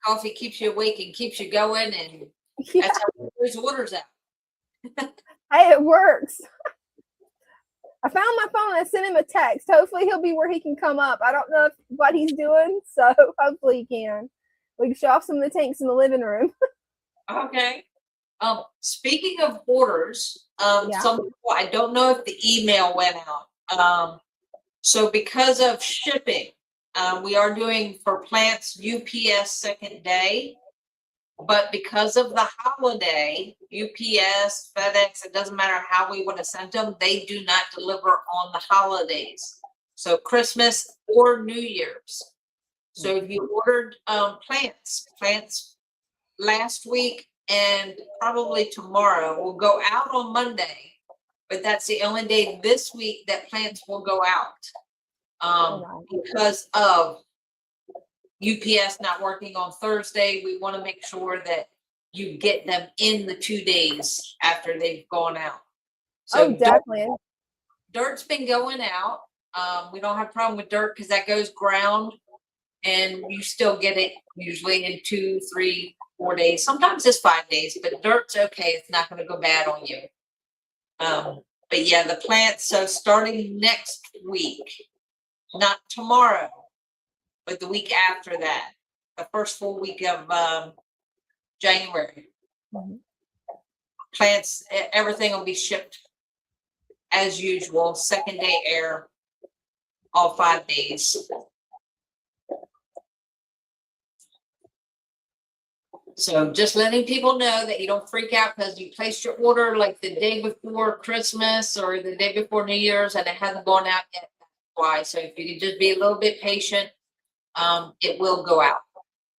coffee keeps you awake and keeps you going, and Yeah. that's how his orders out. Hey, it works. I found my phone. I sent him a text. Hopefully he'll be where he can come up. I don't know what he's doing, so hopefully he can. We can show off some of the tanks in the living room. Okay. Speaking of orders, Yeah. some people, I don't know if the email went out. So because of shipping, we are doing for plants UPS second day, but because of the holiday, UPS, FedEx, it doesn't matter how we would have sent them, they do not deliver on the holidays. So Christmas or New Year's. So if you ordered plants last week and probably tomorrow will go out on Monday, but that's the only day this week that plants will go out. Because of UPS not working on Thursday, we want to make sure that you get them in the 2 days after they've gone out. Oh, So definitely. dirt's been going out. We don't have a problem with dirt because that goes ground and you still get it usually in 2, 3, 4 days. Sometimes it's 5 days, but dirt's okay. It's not going to go bad on you. But yeah, the plants. So starting next week, not tomorrow, but the week after that, the first full week of January, plants, everything will be shipped as usual. Second day air, all 5 days. So just letting people know that you don't freak out because you placed your order like the day before Christmas or the day before New Year's and it hasn't gone out yet. That's why. So if you can just be a little bit patient, it will go out.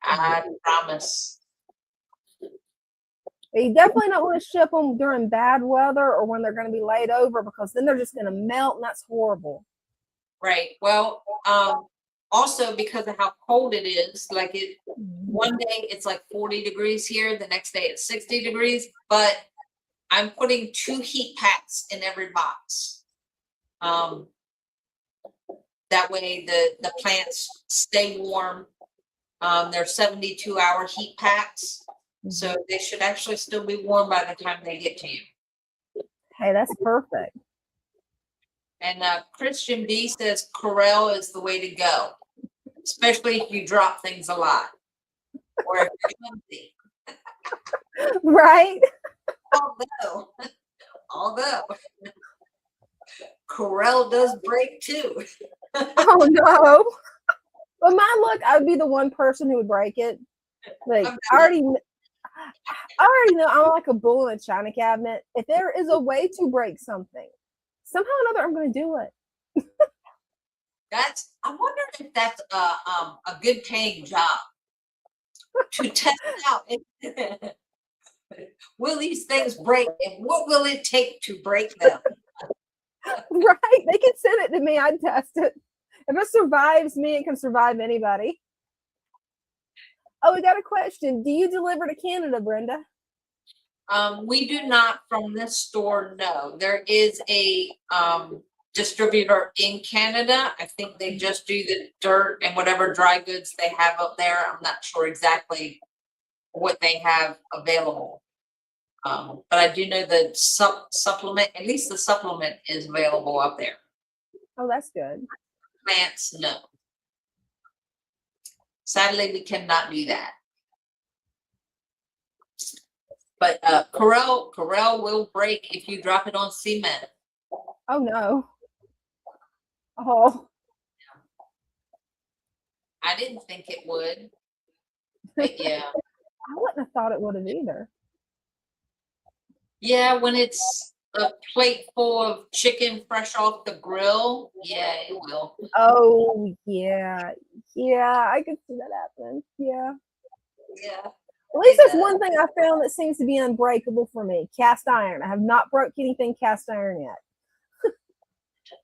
I promise. You definitely don't want to ship them during bad weather or when they're going to be laid over, because then they're just going to melt, and that's horrible. Right. Well, also because of how cold it is, like one day it's like 40 degrees here, the next day it's 60 degrees, but I'm putting 2 heat packs in every box. That way the plants stay warm. They're 72-hour heat packs, so they should actually still be warm by the time they get to you. Hey, that's perfect. And Christian B says Corel is the way to go, especially if you drop things a lot or if you're clumsy. Right? Although Corel does break too. Oh no. But my luck, I would be the one person who would break it. Like I already know I'm like a bull in a china cabinet. If there is a way to break something, somehow or another, I'm going to do it. I wonder if that's a good paying job to test out. Will these things break, and what will it take to break them? Right? They can send it to me. I'd test it. If it survives me, it can survive anybody. Oh, we got a question. Do you deliver to Canada, Brenda? We do not from this store, no. There is a distributor in Canada. I think they just do the dirt and whatever dry goods they have up there. I'm not sure exactly what they have available. But I do know the supplement, at least the supplement is available up there. Oh, that's good. Plants, no. Sadly, we cannot do that. But Corel will break if you drop it on cement. Oh no. Oh. I didn't think it would. But yeah. I wouldn't have thought it would have either. Yeah, when it's a plate full of chicken fresh off the grill, yeah, it will. Oh yeah. Yeah, I could see that happening. Yeah. Yeah. At least that's one thing I found that seems to be unbreakable for me. Cast iron. I have not broke anything cast iron yet.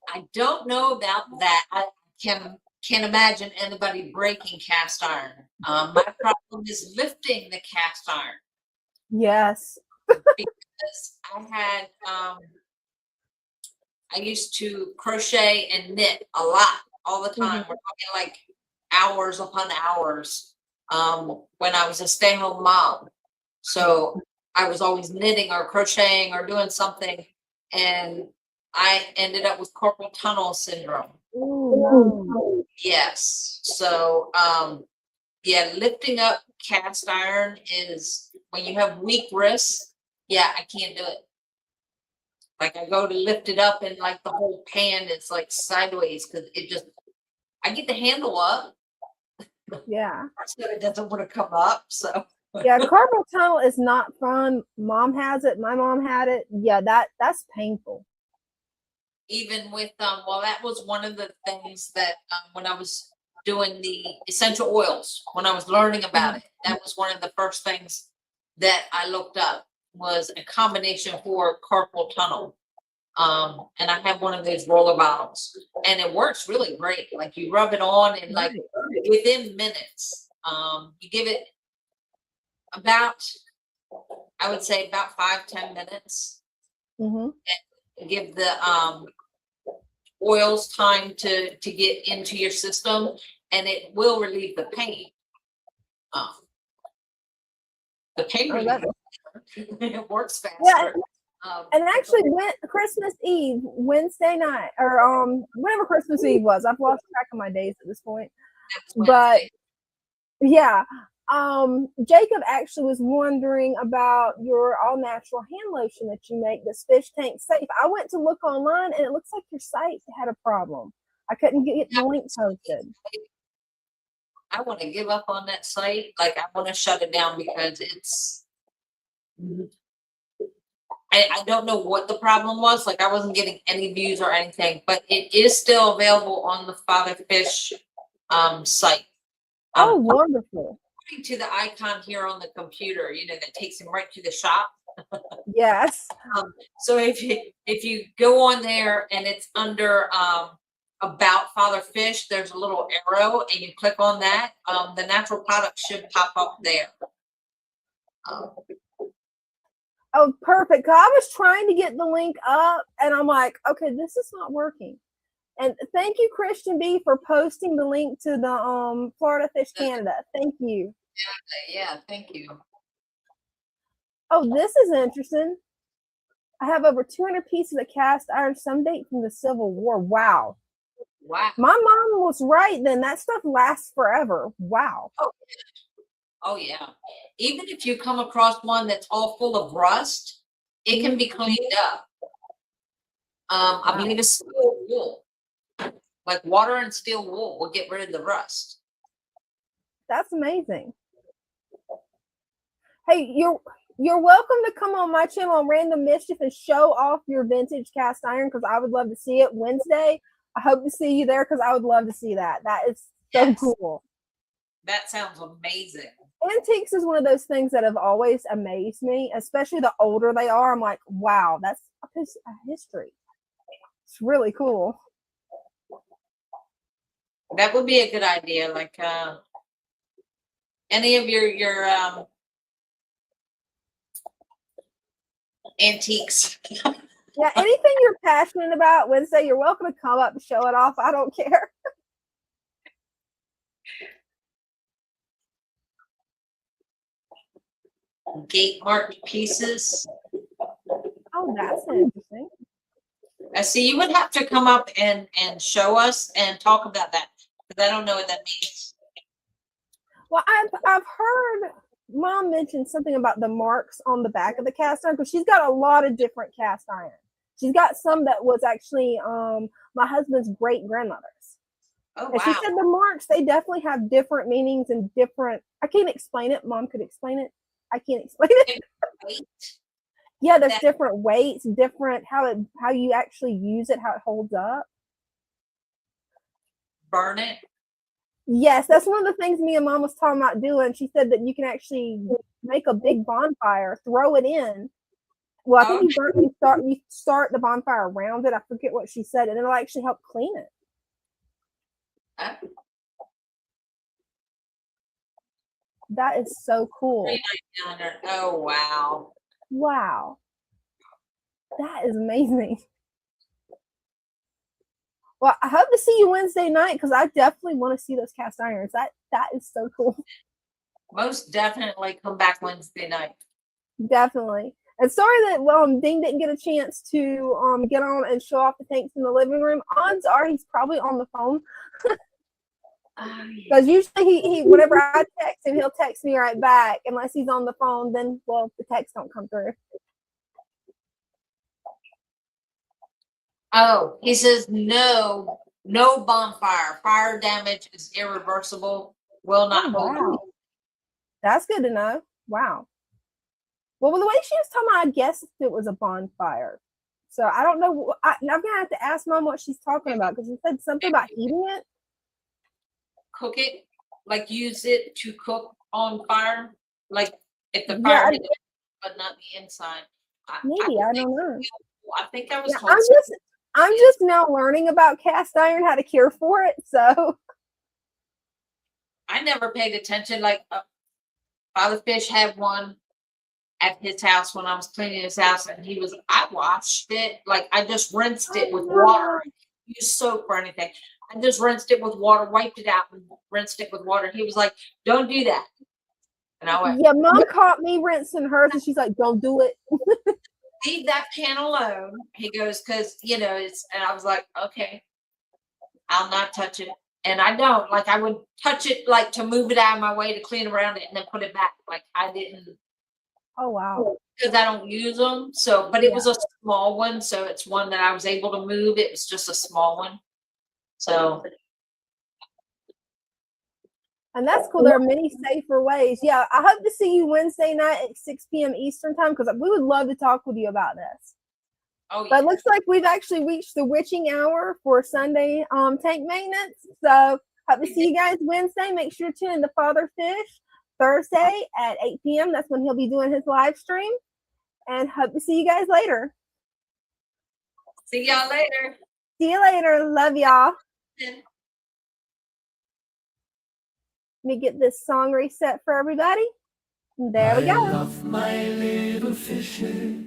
I don't know about that. I can't imagine anybody breaking cast iron. My problem is lifting the cast iron. Yes. Because I used to crochet and knit a lot, all the time. We're talking like hours upon hours. When I was a stay-at-home mom. So I was always knitting or crocheting or doing something, and I ended up with carpal tunnel syndrome. Ooh, no. Yes. So yeah, lifting up cast iron is when you have weak wrists. Yeah, I can't do it. Like I go to lift it up and like the whole pan is like sideways because I get the handle up. Yeah. So it doesn't want to come up. So Yeah, carpal tunnel is not fun. Mom has it. My mom had it. Yeah, that's painful. even with well, that was one of the things that when I was doing the essential oils, when I was learning about it, that was one of the first things that I looked up was a combination for carpal tunnel. And I have one of those roller bottles and it works really great. Like you rub it on and like within minutes, you give it about I would say about 5-10 minutes. Mm-hmm. Give the oils time to get into your system, and it will relieve the pain. The pain Oh, reliever, it works faster. Yeah. And actually, Christmas Eve, Wednesday night, or whenever Christmas Eve was, I've lost track of my days at this point. But yeah, Jacob actually was wondering about your all natural hand lotion that you make that's fish tank safe. I went to look online, and it looks like your site had a problem. I couldn't get the link posted. I want to give up on that site. Like, I want to shut it down because I don't know what the problem was. Like, I wasn't getting any views or anything, but it is still available on the Father Fish site. Oh, wonderful. According to the icon here on the computer, that takes him right to the shop. Yes. So if you go on there and it's under about Father Fish, there's a little arrow, and you click on that. The natural product should pop up there. Oh, perfect. 'Cause I was trying to get the link up, and I'm like, okay, this is not working. And thank you, Christian B, for posting the link to the Florida Fish Canada. Thank you. Yeah, thank you. Oh, this is interesting. I have over 200 pieces of cast iron, some date from the Civil War. Wow. Wow. My mom was right then. That stuff lasts forever. Wow. Oh yeah. Even if you come across one that's all full of rust, it can be cleaned up. I believe it's steel wool. Like water and steel wool will get rid of the rust. That's amazing. Hey, you're welcome to come on my channel on Random Mischief and show off your vintage cast iron, because I would love to see it Wednesday. I hope to see you there, because I would love to see that. That is so cool. That sounds amazing. Antiques is one of those things that have always amazed me, especially the older they are. I'm like, wow, that's a piece of history. It's really cool. That would be a good idea. Like any of your antiques. Yeah, anything you're passionate about, Wednesday, you're welcome to come up and show it off. I don't care. Gate marked pieces. Oh, that's interesting. I see. You would have to come up and show us and talk about that, because I don't know what that means. Well, I've heard Mom mention something about the marks on the back of the cast iron, because she's got a lot of different cast iron. She's got some that was actually my husband's great grandmother's. Oh, and she said the marks, they definitely have different meanings and different. I can't explain it. Mom could explain it. I can't explain it. Yeah, there's different weights, different how you actually use it, how it holds up. Burn it. Yes, that's one of the things me and Mom was talking about doing. She said that you can actually make a big bonfire, throw it in. Well, I think you start the bonfire around it. I forget what she said, and it'll actually help clean it. That is so cool. Oh, wow. Wow. That is amazing. Well, I hope to see you Wednesday night, because I definitely want to see those cast irons. That is so cool. Most definitely come back Wednesday night. Definitely. And sorry that Dean didn't get a chance to get on and show off the tanks in the living room. Odds are he's probably on the phone. Because usually he whenever I text him, he'll text me right back. Unless he's on the phone, then the texts don't come through. Oh, he says no bonfire. Fire damage is irreversible. Will not hold. Wow. That's good to know. Wow. Well, the way she was talking about, I guess it was a bonfire. So I don't know. I'm going to have to ask Mom what she's talking about, because she said something about heating it. Cook it, like use it to cook on fire, like if the fire hit it, but not the inside. Maybe, I don't know. I think I was told. I'm just now learning about cast iron, how to care for it. So I never paid attention. Like Father Fish had one at his house when I was cleaning his house, and I washed it, like I just rinsed it with water. Use soap or anything. I just rinsed it with water, wiped it out, and rinsed it with water. He was like, "Don't do that." And I went, Yeah, mom caught me rinsing hers, and she's like, "Don't do it." "Leave that pan alone." He goes, "Cause it's," and I was like, "Okay, I'll not touch it." And I don't, like, I would touch it, like, to move it out of my way to clean around it and then put it back. Like, I didn't, Oh wow. because I don't use them. So, but it Yeah. was a small one. So it's one that I was able to move. It was just a small one. So, And that's cool. There are many safer ways. Yeah, I hope to see you Wednesday night at 6 p.m. Eastern time because we would love to talk with you about this. oh, But yeah. it looks like we've actually reached the witching hour for Sunday tank maintenance. So hope to see you guys Wednesday. Make sure to tune in to Father Fish Thursday at 8 p.m. That's when he'll be doing his live stream. And hope to see you guys later. See y'all later. See you later. Love y'all. Let me get this song reset for everybody. There we I go. love my little fishes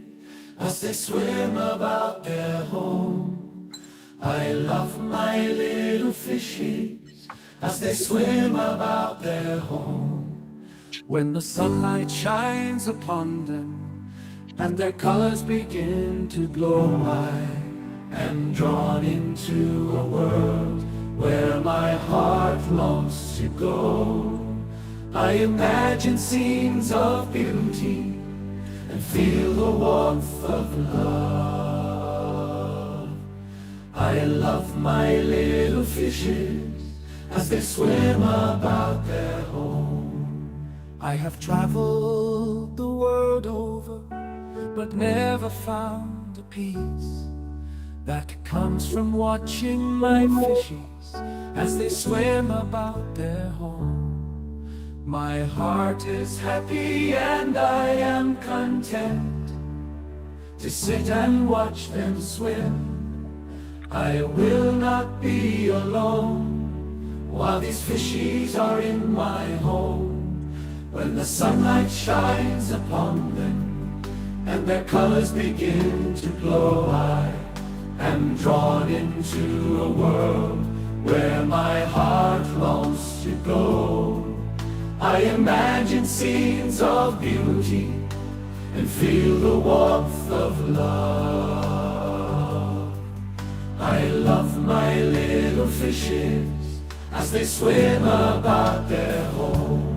as they swim about their home. I love my little fishes as they swim about their home. When the sunlight shines upon them and their colors begin to glow, I am drawn into a world where my heart longs to go. I imagine scenes of beauty and feel the warmth of love. I love my little fishes as they swim about their home. I have traveled the world over, but never found a peace that comes from watching my fishes as they swim about their home. My heart is happy and I am content to sit and watch them swim. I will not be alone while these fishies are in my home. When the sunlight shines upon them and their colors begin to glow, I am drawn into a world where my heart longs to go. I imagine scenes of beauty and feel the warmth of love. I love my little fishes as they swim about their home.